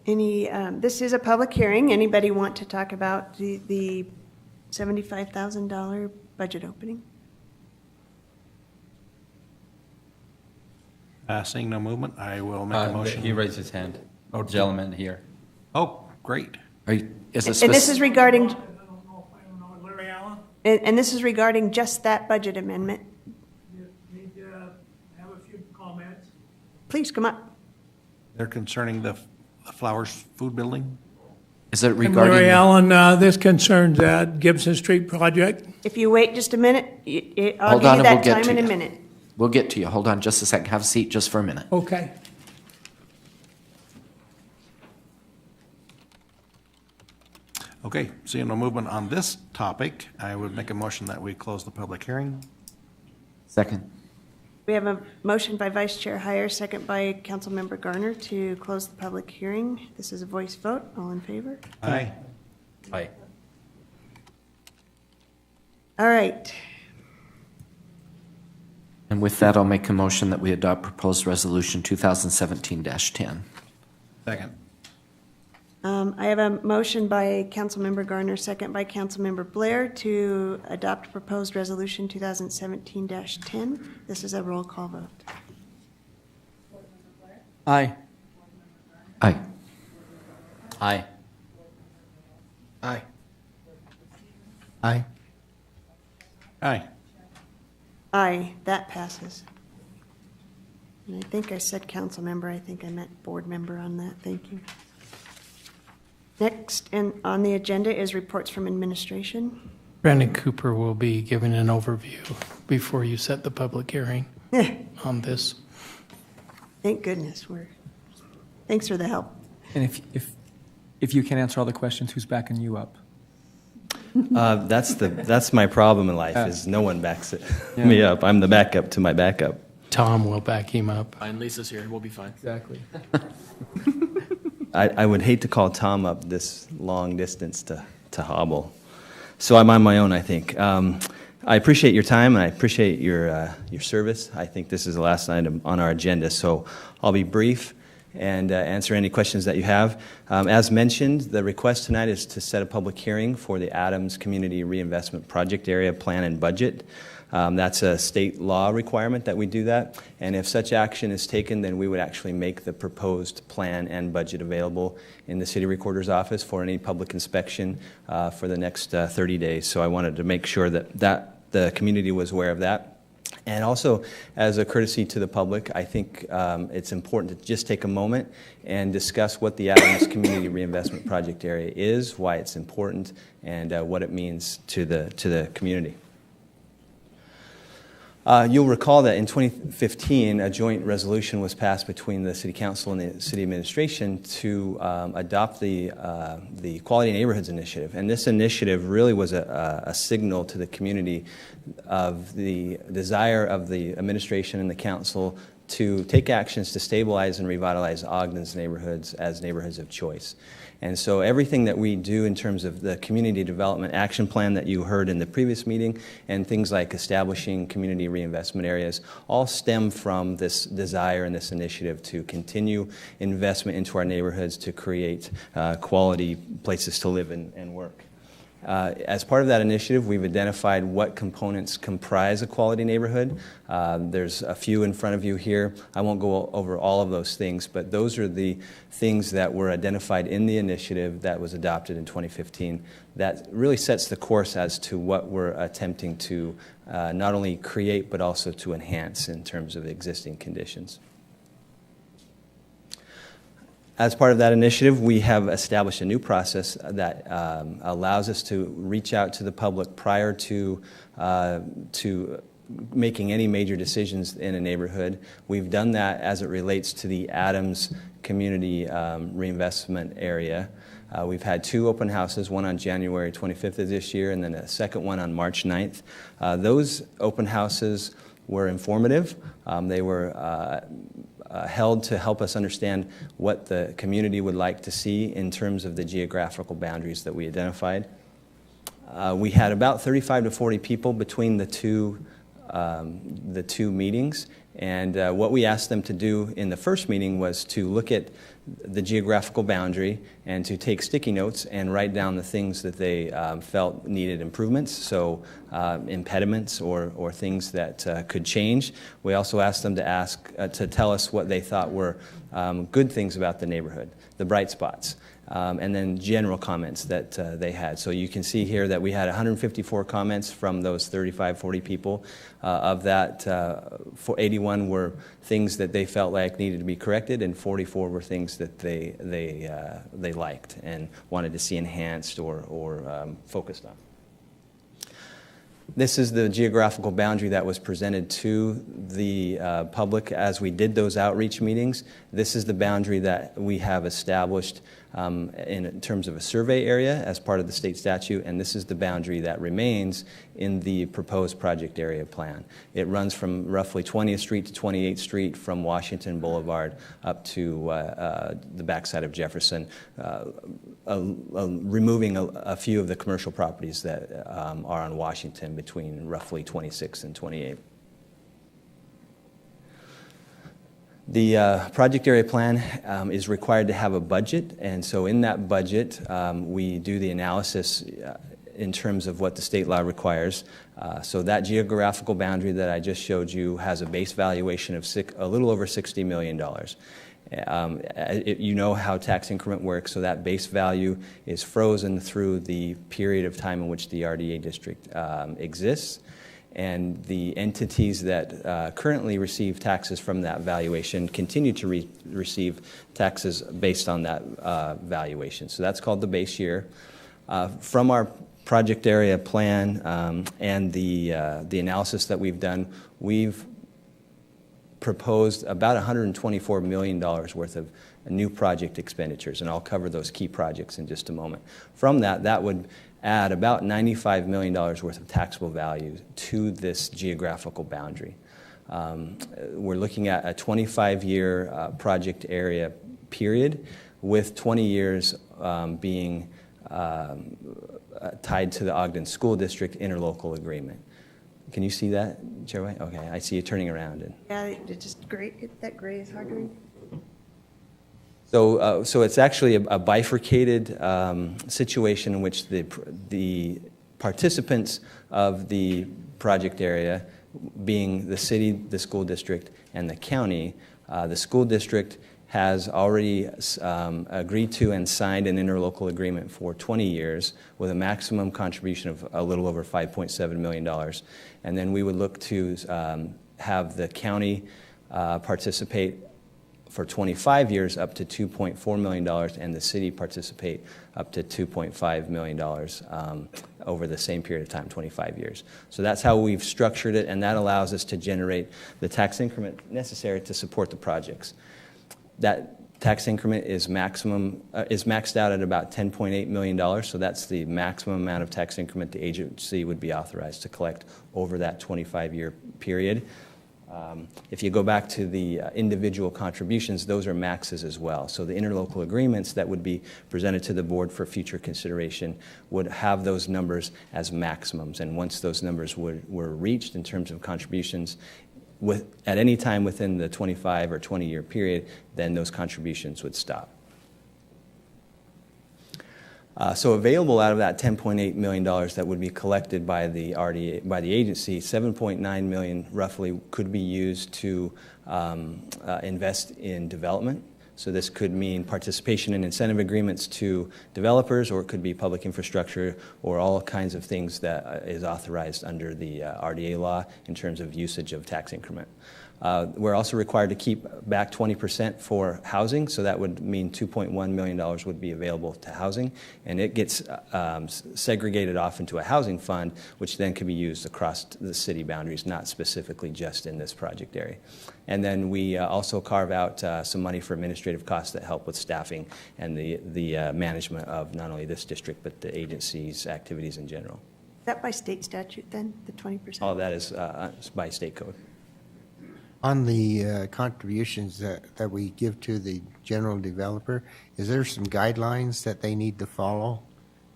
This is a public hearing. Anybody want to talk about the $75,000 budget opening? Seeing no movement, I will make a motion. He raised his hand. Oh, Gentleman here. Oh, great. And this is regarding, and this is regarding just that budget amendment. Need to have a few comments. Please come up. They're concerning the Flowers Food Building? Is it regarding? Mary Allen, this concerns that Gibson Street project. If you wait just a minute, I'll Hold give on you and we'll that get time to in a you. minute. We'll get to you. Hold on just a second. Have a seat just for a minute. Okay. Okay, seeing no movement on this topic, I would make a motion that we close the public hearing. Second. We have a motion by Vice Chair Heyer, second by Councilmember Garner to close the public hearing. This is a voice vote. All in favor? Aye. Aye. All right. And with that, I'll make a motion that we adopt proposed resolution 2017-10. Second. I have a motion by Councilmember Garner, second by Councilmember Blair to adopt proposed resolution 2017-10. This is a roll call vote. Aye. Aye. Aye. Aye. Aye. Aye. Aye, that passes. And I think I said council member, I think I meant board member on that, thank you. Next, and on the agenda is reports from administration. Brandon Cooper will be giving an overview before you set the public hearing on this. Thank goodness, thanks for the help. And if you can't answer all the questions, who's backing you up? That's my problem in life is no one backs me up. I'm the backup to my backup. Tom will back him up. Fine, Lisa's here. We'll be fine. Exactly. I would hate to call Tom up this long distance to hobble. So I'm on my own, I think. I appreciate your time, and I appreciate your service. I think this is the last item on our agenda, so I'll be brief and answer any questions that you have. As mentioned, the request tonight is to set a public hearing for the Adams Community Reinvestment Project Area Plan and Budget. That's a state law requirement that we do that, and if such action is taken, then we would actually make the proposed plan and budget available in the city recorder's office for any public inspection for the next 30 days. So I wanted to make sure that the community was aware of that. And also, as a courtesy to the public, I think it's important to just take a moment and discuss what the Adams Community Reinvestment Project area is, why it's important, and what it means to the community. You'll recall that in 2015, a joint resolution was passed between the City Council and the City Administration to adopt the Quality Neighborhoods Initiative. And this initiative really was a signal to the community of the desire of the administration and the council to take actions to stabilize and revitalize Ogden's neighborhoods as neighborhoods of choice. And so everything that we do in terms of the community development action plan that you heard in the previous meeting and things like establishing community reinvestment areas all stem from this desire and this initiative to continue investment into our neighborhoods to create quality places to live and work. As part of that initiative, we've identified what components comprise a quality neighborhood. There's a few in front of you here. I won't go over all of those things, but those are the things that were identified in the initiative that was adopted in 2015 that really sets the course as to what we're attempting to not only create but also to enhance in terms of existing conditions. As part of that initiative, we have established a new process that allows us to reach out to the public prior to making any major decisions in a neighborhood. We've done that as it relates to the Adams Community Reinvestment Area. We've had 2 open houses, one on January 25th of this year and then a second one on March 9th. Those open houses were informative. They were held to help us understand what the community would like to see in terms of the geographical boundaries that we identified. We had about 35 to 40 people between the two meetings, and what we asked them to do in the first meeting was to look at the geographical boundary and to take sticky notes and write down the things that they felt needed improvements, so impediments or things that could change. We also asked them to tell us what they thought were good things about the neighborhood, the bright spots, and then general comments that they had. So you can see here that we had 154 comments from those 35, 40 people. Of that, 81 were things that they felt like needed to be corrected, and 44 were things that they liked and wanted to see enhanced or focused on. This is the geographical boundary that was presented to the public as we did those outreach meetings. This is the boundary that we have established in terms of a survey area as part of the state statute, and this is the boundary that remains in the proposed project area plan. It runs from roughly 20th Street to 28th Street from Washington Boulevard up to the backside of Jefferson, removing a few of the commercial properties that are on Washington between roughly 26 and 28. The project area plan is required to have a budget, and so in that budget, we do the analysis in terms of what the state law requires. So that geographical boundary that I just showed you has a base valuation of a little over $60 million. You know how tax increment works, so that base value is frozen through the period of time in which the RDA district exists. And the entities that currently receive taxes from that valuation continue to receive taxes based on that valuation. So that's called the base year. From our project area plan and the analysis that we've done, we've proposed about $124 million worth of new project expenditures, and I'll cover those key projects in just a moment. From that, that would add about $95 million worth of taxable value to this geographical boundary. We're looking at a 25-year project area period, with 20 years being tied to the Ogden School District interlocal agreement. Can you see that, Chair White? Okay, I see you turning around. Yeah, it just great. That gray is hard to read. So it's actually a bifurcated situation in which the participants of the project area, being the city, the school district, and the county, the school district has already agreed to and signed an interlocal agreement for 20 years with a maximum contribution of a little over $5.7 million. And then we would look to have the county participate for 25 years up to $2.4 million, and the city participate up to $2.5 million over the same period of time, 25 years. So that's how we've structured it, and that allows us to generate the tax increment necessary to support the projects. That tax increment is maxed out at about $10.8 million, so that's the maximum amount of tax increment the agency would be authorized to collect over that 25-year period. If you go back to the individual contributions, those are maxes as well. So the interlocal agreements that would be presented to the board for future consideration would have those numbers as maximums. And once those numbers were reached in terms of contributions, at any time within the 25 or 20-year period, then those contributions would stop. So available out of that $10.8 million that would be collected by the RDA, by the agency, $7.9 million roughly could be used to invest in development. So this could mean participation in incentive agreements to developers, or it could be public infrastructure, or all kinds of things that is authorized under the RDA law in terms of usage of tax increment. We're also required to keep back 20% for housing, so that would mean $2.1 million would be available to housing, and it gets segregated off into a housing fund, which then could be used across the city boundaries, not specifically just in this project area. And then we also carve out some money for administrative costs that help with staffing and the management of not only this district, but the agency's activities in general. Is that by state statute then, the 20%? All that is by state code. On the contributions that we give to the general developer, is there some guidelines that they need to follow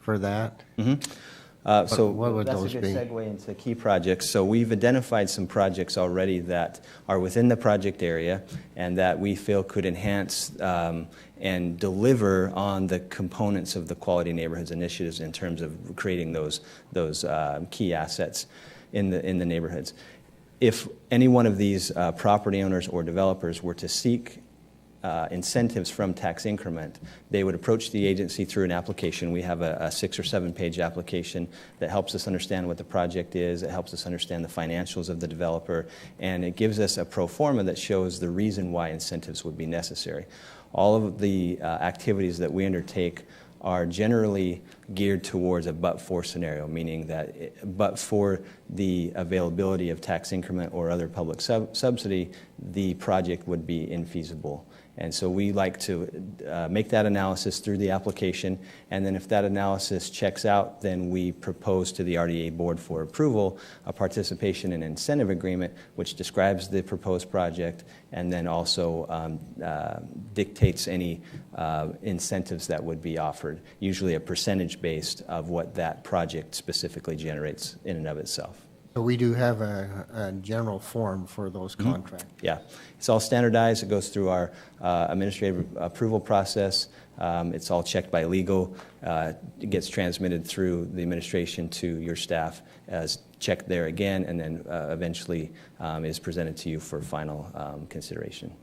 for that? Mm-hmm. So what would that's those a good be? segue into key projects. So we've identified some projects already that are within the project area and that we feel could enhance and deliver on the components of the Quality Neighborhoods initiatives in terms of creating those key assets in the neighborhoods. If any one of these property owners or developers were to seek incentives from tax increment, they would approach the agency through an application. We have a 6 or 7 page application that helps us understand what the project is, it helps us understand the financials of the developer, and it gives us a pro forma that shows the reason why incentives would be necessary. All of the activities that we undertake are generally geared towards a but-for scenario, meaning that but for the availability of tax increment or other public subsidy, the project would be infeasible. And so we like to make that analysis through the application, and then if that analysis checks out, then we propose to the RDA board for approval a participation in incentive agreement, which describes the proposed project and then also dictates any incentives that would be offered, usually a percentage based of what that project specifically generates in and of itself. So we do have a general form for those contracts. Yeah, it's all standardized. It goes through our administrative approval process. It's all checked by legal. It gets transmitted through the administration to your staff as checked there again, and then eventually is presented to you for final consideration.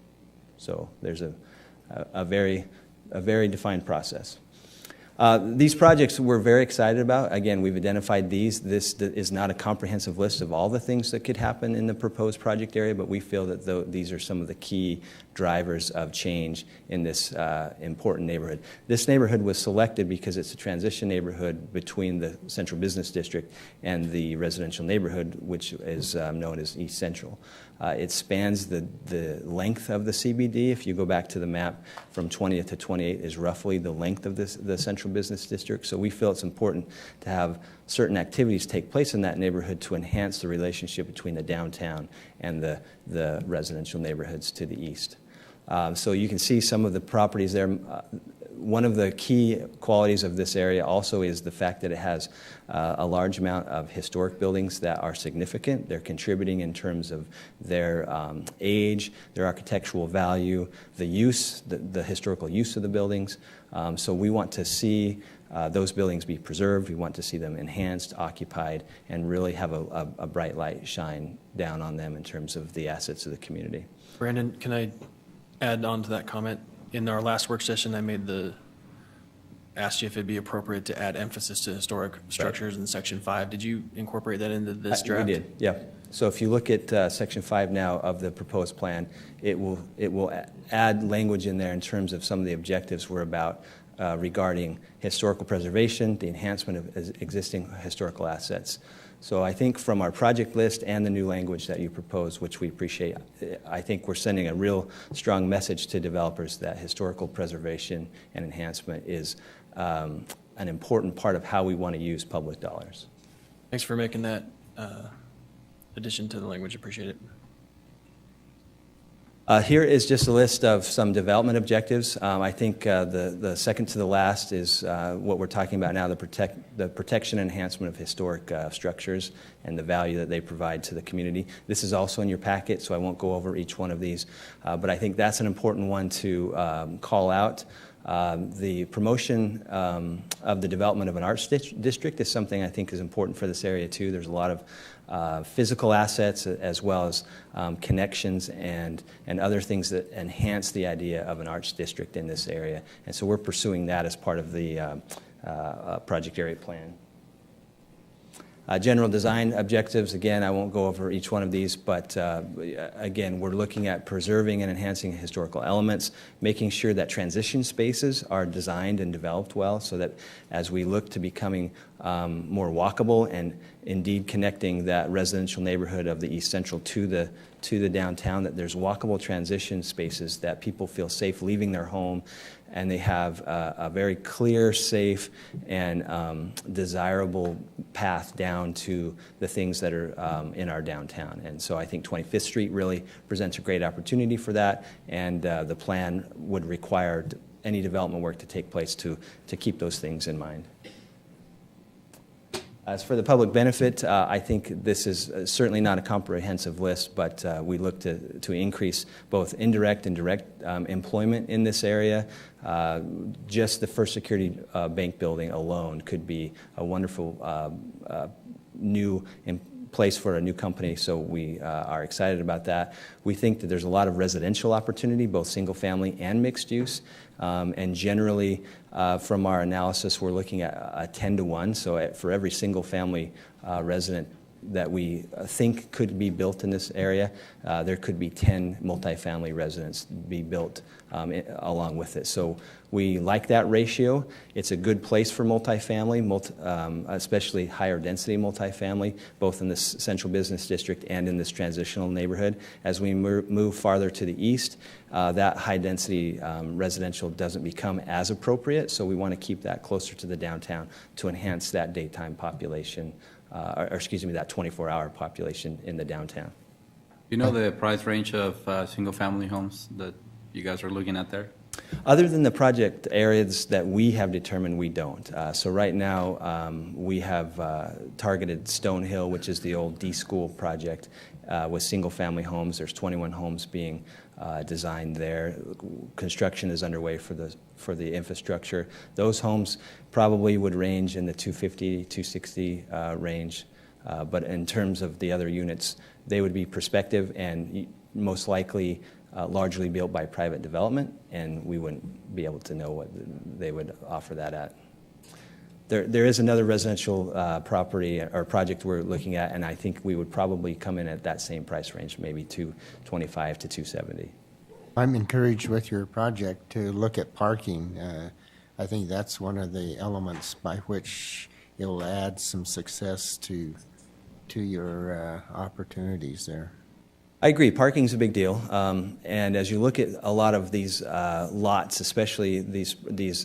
So there's a very defined process. These projects we're very excited about. Again, we've identified these. This is not a comprehensive list of all the things that could happen in the proposed project area, but we feel that these are some of the key drivers of change in this important neighborhood. This neighborhood was selected because it's a transition neighborhood between the Central Business District and the residential neighborhood, which is known as East Central. It spans the length of the CBD. If you go back to the map, from 20th to 28th is roughly the length of the Central Business District. So we feel it's important to have certain activities take place in that neighborhood to enhance the relationship between the downtown and the residential neighborhoods to the east. So you can see some of the properties there. One of the key qualities of this area also is the fact that it has a large amount of historic buildings that are significant. They're contributing in terms of their age, their architectural value, the use, the historical use of the buildings. So we want to see those buildings be preserved. We want to see them enhanced, occupied, and really have a bright light shine down on them in terms of the assets of the community. Brandon, can I add on to that comment. In our last work session, asked you if it'd be appropriate to add emphasis to historic structures in Section 5. Did you incorporate that into this draft? We did, yeah. So if you look at Section 5 now of the proposed plan, it will add language in there in terms of some of the objectives we're about regarding historical preservation, the enhancement of existing historical assets. So I think from our project list and the new language that you propose, which we appreciate, I think we're sending a real strong message to developers that historical preservation and enhancement is an important part of how we want to use public dollars. Thanks for making that addition to the language. Appreciate it. Here is just a list of some development objectives. I think the second to the last is what we're talking about now, the protection and enhancement of historic structures and the value that they provide to the community. This is also in your packet, so I won't go over each one of these, but I think that's an important one to call out. The promotion of the development of an arts district is something I think is important for this area too. There's a lot of physical assets as well as connections and other things that enhance the idea of an arts district in this area. And so we're pursuing that as part of the project area plan. General design objectives, again, I won't go over each one of these, but again, we're looking at preserving and enhancing historical elements, making sure that transition spaces are designed and developed well so that as we look to becoming more walkable and indeed connecting that residential neighborhood of the East Central to the downtown, that there's walkable transition spaces that people feel safe leaving their home and they have a very clear, safe, and desirable path down to the things that are in our downtown. And so I think 25th Street really presents a great opportunity for that, and the plan would require any development work to take place to keep those things in mind. As for the public benefit, I think this is certainly not a comprehensive list, but we look to increase both indirect and direct employment in this area. Just the First Security Bank building alone could be a wonderful new place for a new company, so we are excited about that. We think that there's a lot of residential opportunity, both single family and mixed use, and generally from our analysis we're looking at a 10-to-1, so for every single family resident that we think could be built in this area, there could be 10 multifamily residents be built along with it. So we like that ratio. It's a good place for multifamily, especially higher density multifamily, both in this central business district and in this transitional neighborhood. As we move farther to the east, that high density residential doesn't become as appropriate, so we want to keep that closer to the downtown to enhance that daytime population, or excuse me, that 24-hour population in the downtown. Do you know the price range of single-family homes that you guys are looking at there? Other than the project areas that we have determined, we don't. So right now, we have targeted Stonehill, which is the old D School project, with single-family homes. There's 21 homes being designed there. Construction is underway for the infrastructure. Those homes probably would range in the 250, 260 range. But in terms of the other units, they would be prospective and most likely largely built by private development, and we wouldn't be able to know what they would offer that at. There is another residential property or project we're looking at, and I think we would probably come in at that same price range, maybe $225 to $270. I'm encouraged with your project to look at parking. I think that's one of the elements by which it will add some success to your opportunities there. I agree. Parking is a big deal, and as you look at a lot of these lots, especially these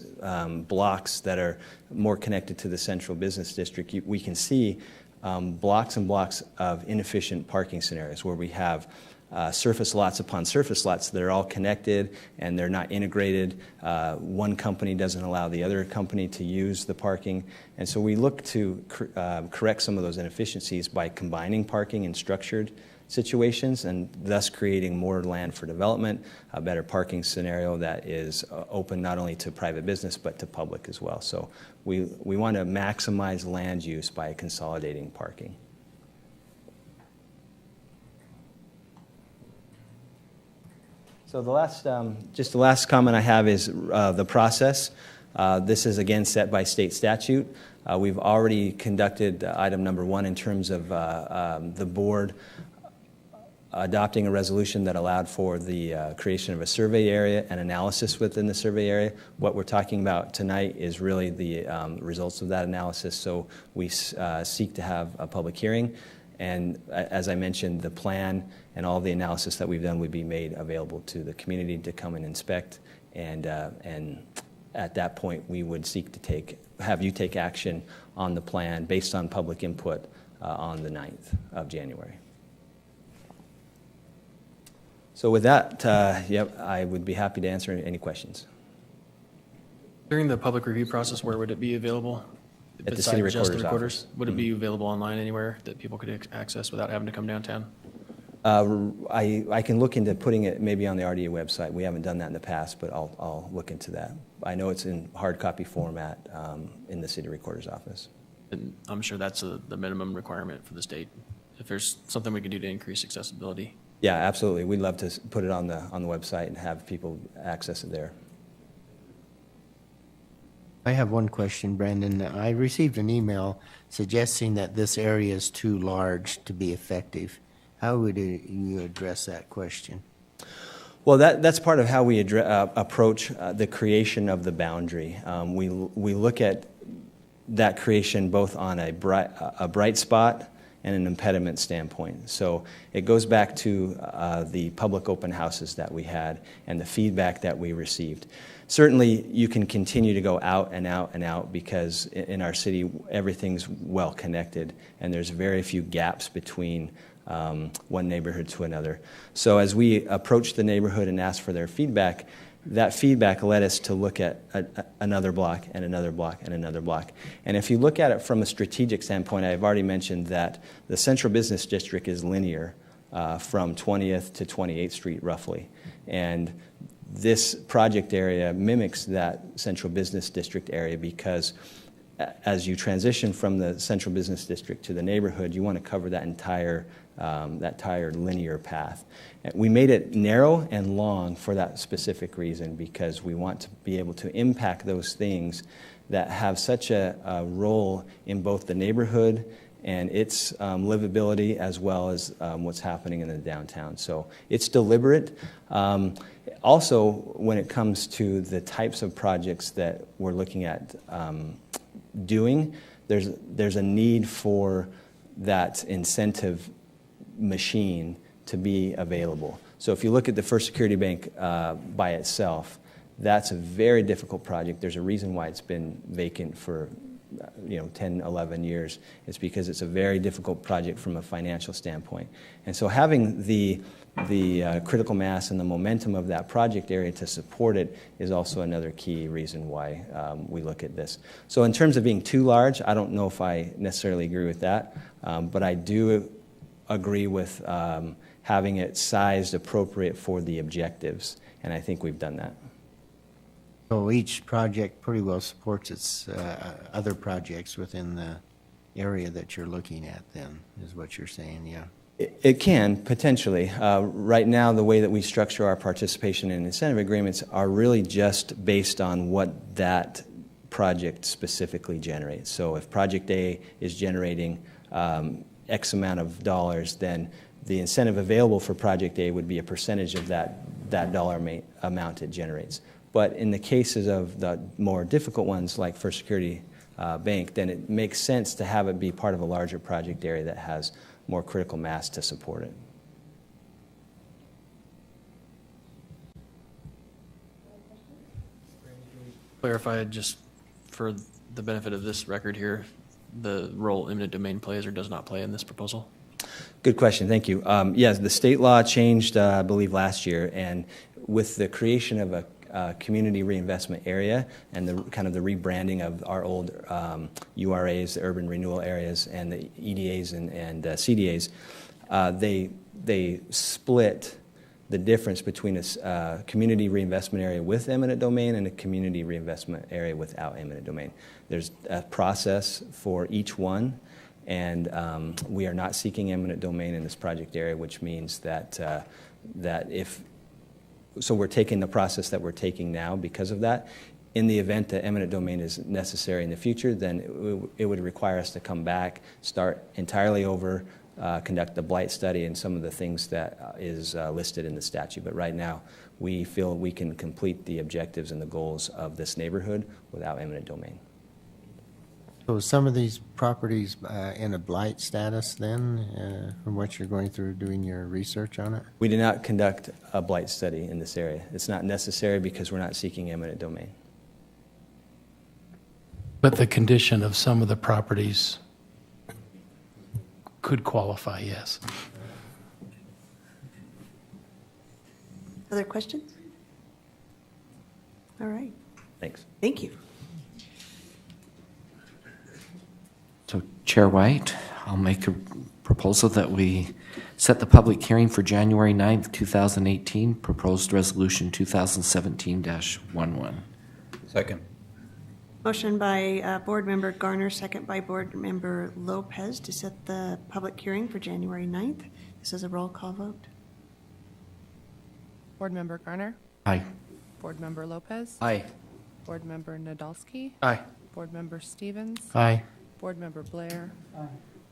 blocks that are more connected to the central business district, we can see blocks and blocks of inefficient parking scenarios where we have surface lots upon surface lots that are all connected and they're not integrated. One company doesn't allow the other company to use the parking, and so we look to correct some of those inefficiencies by combining parking in structured situations and thus creating more land for development, a better parking scenario that is open not only to private business but to public as well. So we want to maximize land use by consolidating parking. So just the last comment I have is the process. This is again set by state statute. We've already conducted item number 1 in terms of the board adopting a resolution that allowed for the creation of a survey area and analysis within the survey area. What we're talking about tonight is really the results of that analysis. So we seek to have a public hearing. And as I mentioned, the plan and all the analysis that we've done would be made available to the community to come and inspect. And at that point, we would seek to have you take action on the plan based on public input on the 9th of January. So with that, I would be happy to answer any questions. During the public review process, where would it be available? At the city Besides just the recorder's office. Would it be available online anywhere that people could access without having to come downtown? I can look into putting it maybe on the RDA website. We haven't done that in the past, but I'll look into that. I know it's in hard copy format in the city recorder's office. And I'm sure that's the minimum requirement for the state. If there's something we could do to increase accessibility. Yeah, absolutely. We'd love to put it on the website and have people access it there. I have one question, Brandon. I received an email suggesting that this area is too large to be effective. How would you address that question? Well, that's part of how we approach the creation of the boundary. We look at that creation both on a bright spot and an impediment standpoint. So it goes back to the public open houses that we had and the feedback that we received. Certainly, you can continue to go out and out and out because in our city, everything's well connected and there's very few gaps between one neighborhood to another. So as we approached the neighborhood and asked for their feedback, that feedback led us to look at another block and another block and another block. And if you look at it from a strategic standpoint, I've already mentioned that the Central Business District is linear from 20th to 28th Street roughly. And this project area mimics that Central Business District area because as you transition from the Central Business District to the neighborhood, you want to cover that entire linear path. We made it narrow and long for that specific reason because we want to be able to impact those things that have such a role in both the neighborhood and its livability as well as what's happening in the downtown. So it's deliberate. Also, when it comes to the types of projects that we're looking at doing, there's a need for that incentive machine to be available. So if you look at the First Security Bank by itself, that's a very difficult project. There's a reason why it's been vacant for 10, 11 years. It's because it's a very difficult project from a financial standpoint. And so having the critical mass and the momentum of that project area to support it is also another key reason why we look at this. So in terms of being too large, I don't know if I necessarily agree with that, but I do agree with having it sized appropriate for the objectives, and I think we've done that. So each project pretty well supports its other projects within the area that you're looking at then, is what you're saying, yeah? It can, potentially. Right now, the way that we structure our participation in incentive agreements are really just based on what that project specifically generates. So if Project A is generating X amount of dollars, then the incentive available for Project A would be a percentage of that dollar amount it generates. But in the cases of the more difficult ones, like First Security Bank, then it makes sense to have it be part of a larger project area that has more critical mass to support it. Clarify just for the benefit of this record here, the role eminent domain plays or does not play in this proposal? Good question, thank you. Yes, the state law changed, I believe, last year, and with the creation of a community reinvestment area and the kind of the rebranding of our old URAs, the urban renewal areas, and the EDAs and CDAs, they split the difference between a community reinvestment area with eminent domain and a community reinvestment area without eminent domain. There's a process for each one, and we are not seeking eminent domain in this project area, which means that that so we're taking the process that we're taking now because of that. In the event that eminent domain is necessary in the future, then it would require us to come back, start entirely over, conduct the blight study and some of the things that is listed in the statute. But right now, we feel we can complete the objectives and the goals of this neighborhood without eminent domain. So some of these properties in a blight status then, from what you're going through doing your research on it? We did not conduct a blight study in this area. It's not necessary because we're not seeking eminent domain. But the condition of some of the properties could qualify, yes. Other questions? All right. Thanks. Thank you. So, Chair White, I'll make a proposal that we set the public hearing for January 9th, 2018, proposed resolution 2017-11. Second. Motion by Board Member Garner, second by Board Member Lopez to set the public hearing for January 9th. This is a roll call vote. Board Member Garner. Aye. Board Member Lopez. Aye. Board Member Nadolski. Aye. Board Member Stevens. Aye. Board Member Blair. Aye.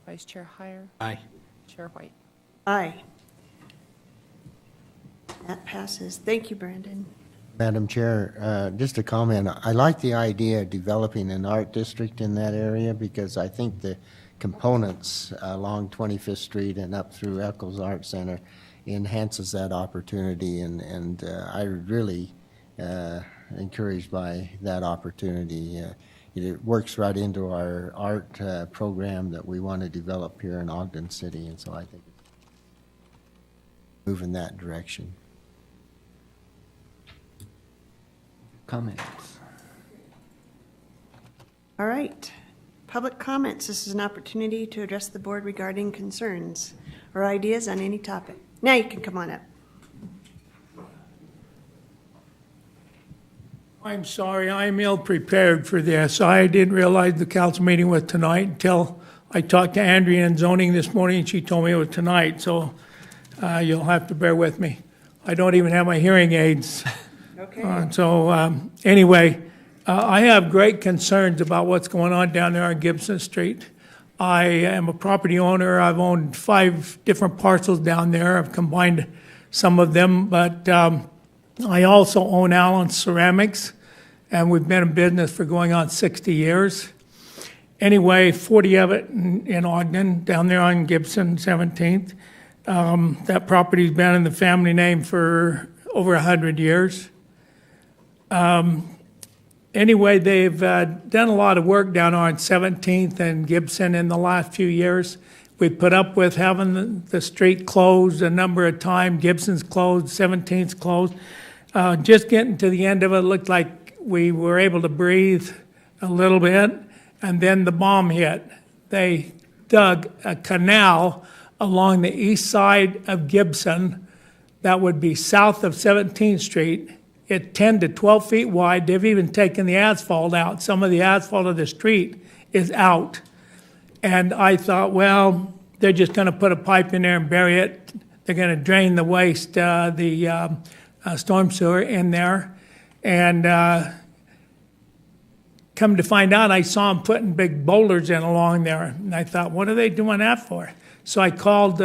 Vice Chair Heyer. Aye. Chair White. Aye. That passes. Thank you, Brandon. Madam Chair, just a comment. I like the idea of developing an art district in that area because I think the components along 25th Street and up through Eccles Art Center enhances that opportunity, and I'm really encouraged by that opportunity. It works right into our art program that we want to develop here in Ogden City, and so I think it's move in that direction. Comments? All right. Public comments. This is an opportunity to address the board regarding concerns or ideas on any topic. Now you can come on up. I'm sorry, I'm ill-prepared for this. I didn't realize the council meeting was tonight until I talked to Andrea in zoning this morning, and she told me it was tonight, so you'll have to bear with me. I don't even have my hearing aids. Okay. Anyway, I have great concerns about what's going on down there on Gibson Street. I am a property owner. I've owned 5 different parcels down there. I've combined some of them, but I also own Allen Ceramics, and we've been in business for going on 60 years. Anyway, 40 of it in Ogden, down there on Gibson 17th. That property's been in the family name for over 100 years. Anyway, they've done a lot of work down on 17th and Gibson in the last few years. We put up with having the street closed a number of times. Gibson's closed, 17th's closed. Just getting to the end of it, it looked like we were able to breathe a little bit, and then the bomb hit. They dug a canal along the east side of Gibson that would be south of 17th Street. It's 10 to 12 feet wide. They've even taken the asphalt out. Some of the asphalt of the street is out. And I thought, well, they're just going to put a pipe in there and bury it. They're going to drain the waste, the storm sewer in there. And come to find out, I saw them putting big boulders in along there. And I thought, what are they doing that for? So I called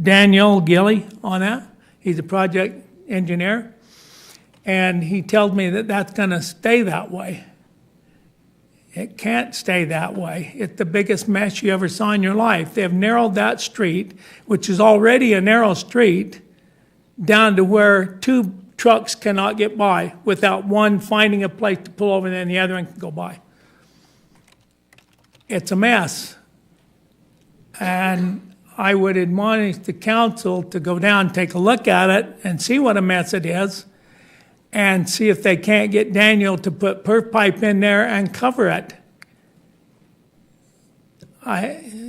Daniel Gilly on that. He's a project engineer. And he told me that that's going to stay that way. It can't stay that way. It's the biggest mess you ever saw in your life. They've narrowed that street, which is already a narrow street, down to where 2 trucks cannot get by without one finding a place to pull over and then the other one can go by. It's a mess. And I would admonish the council to go down and take a look at it and see what a mess it is, and see if they can't get Daniel to put perf pipe in there and cover it. I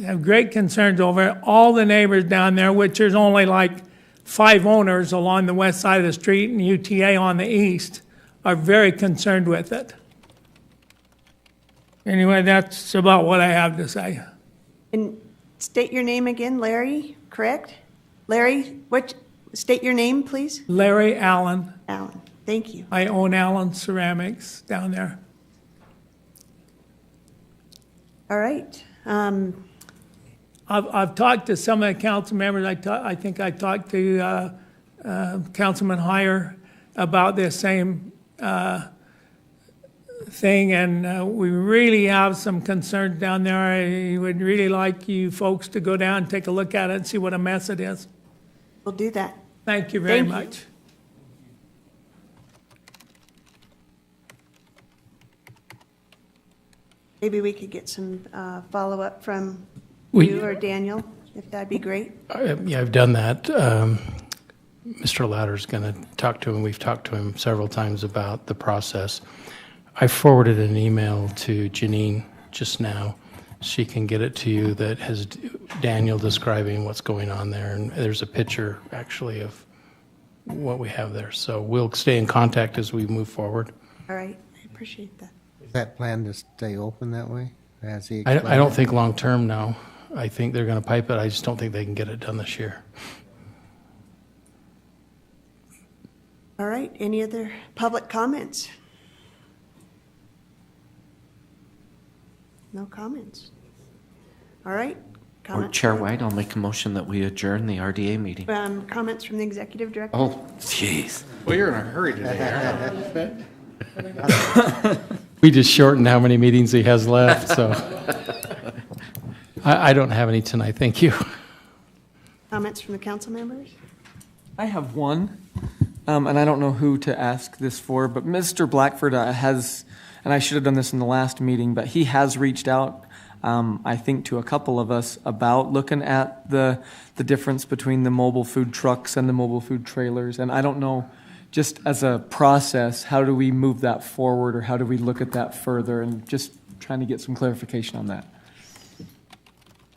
have great concerns over it. All the neighbors down there, which there's only like 5 owners along the west side of the street and UTA on the east, are very concerned with it. Anyway, that's about what I have to say. And state your name again, Larry, correct? Larry, what State your name, please. Larry Allen. Allen, thank you. I own Allen Ceramics down there. All right. I've talked to some of the council members. I think I talked to Councilman Heyer about this same thing, and we really have some concerns down there. I would really like you folks to go down and take a look at it and see what a mess it is. We'll do that. Thank you very Thank you. much. Maybe we could get some follow-up from We- you or Daniel, if that'd be great. Yeah, I've done that. Mr. Louder's going to talk to him. We've talked to him several times about the process. I forwarded an email to Janine just now. She can get it to you that has Daniel describing what's going on there. And there's a picture, actually, of what we have there. So we'll stay in contact as we move forward. All right, I appreciate that. Is that plan to stay open that way? Has he I explained don't it? think long-term, no. I think they're going to pipe it. I just don't think they can get it done this year. All right, any other public comments? No comments. All right. Or Comments Chair from- White, I'll make a motion that we adjourn the RDA meeting. Comments from the executive director? Oh, jeez. Well, you're in a hurry today. We just shortened how many meetings he has left, so. I don't have any tonight, thank you. Comments from the council members? I have one, and I don't know who to ask this for, but Mr. Blackford has, and I should have done this in the last meeting, but he has reached out, I think, to a couple of us about looking at the difference between the mobile food trucks and the mobile food trailers. And I don't know, just as a process, how do we move that forward, or how do we look at that further? And just trying to get some clarification on that.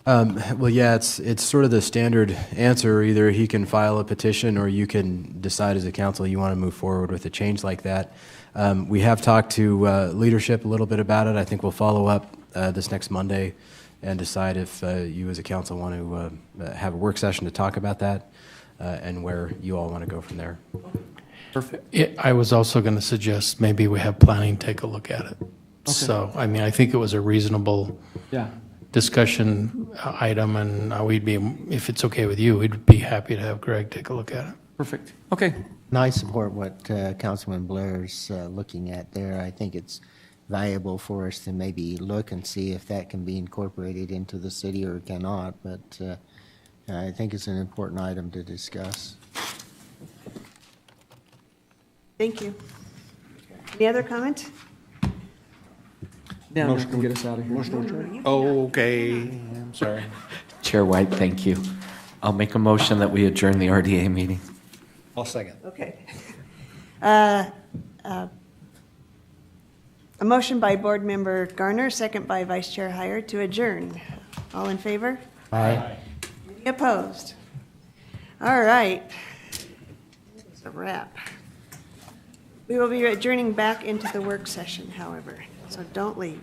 Well, yeah, it's sort of the standard answer. Either he can file a petition, or you can decide as a council you want to move forward with a change like that. We have talked to leadership a little bit about it. I think we'll follow up this next Monday and decide if you as a council want to have a work session to talk about that and where you all want to go from there. Perfect. I was also going to suggest maybe we have planning take a look at it. Okay. So, I mean, I think it was a reasonable discussion item, and we'd be, if it's okay with you, we'd be happy to have Greg take a look at it. Perfect. Okay. And I support what Councilman Blair's looking at there. I think it's valuable for us to maybe look and see if that can be incorporated into the city or cannot, but I think it's an important item to discuss. Thank you. Any other comments? Yeah, can get us out of here. Okay, I'm sorry. Chair White, thank you. I'll make a motion that we adjourn the RDA meeting. I'll second. Okay. A motion by Board Member Garner, second by Vice Chair Heyer to adjourn. All in favor? Aye. Any opposed? All right. That's a wrap. We will be adjourning back into the work session, however, so don't leave.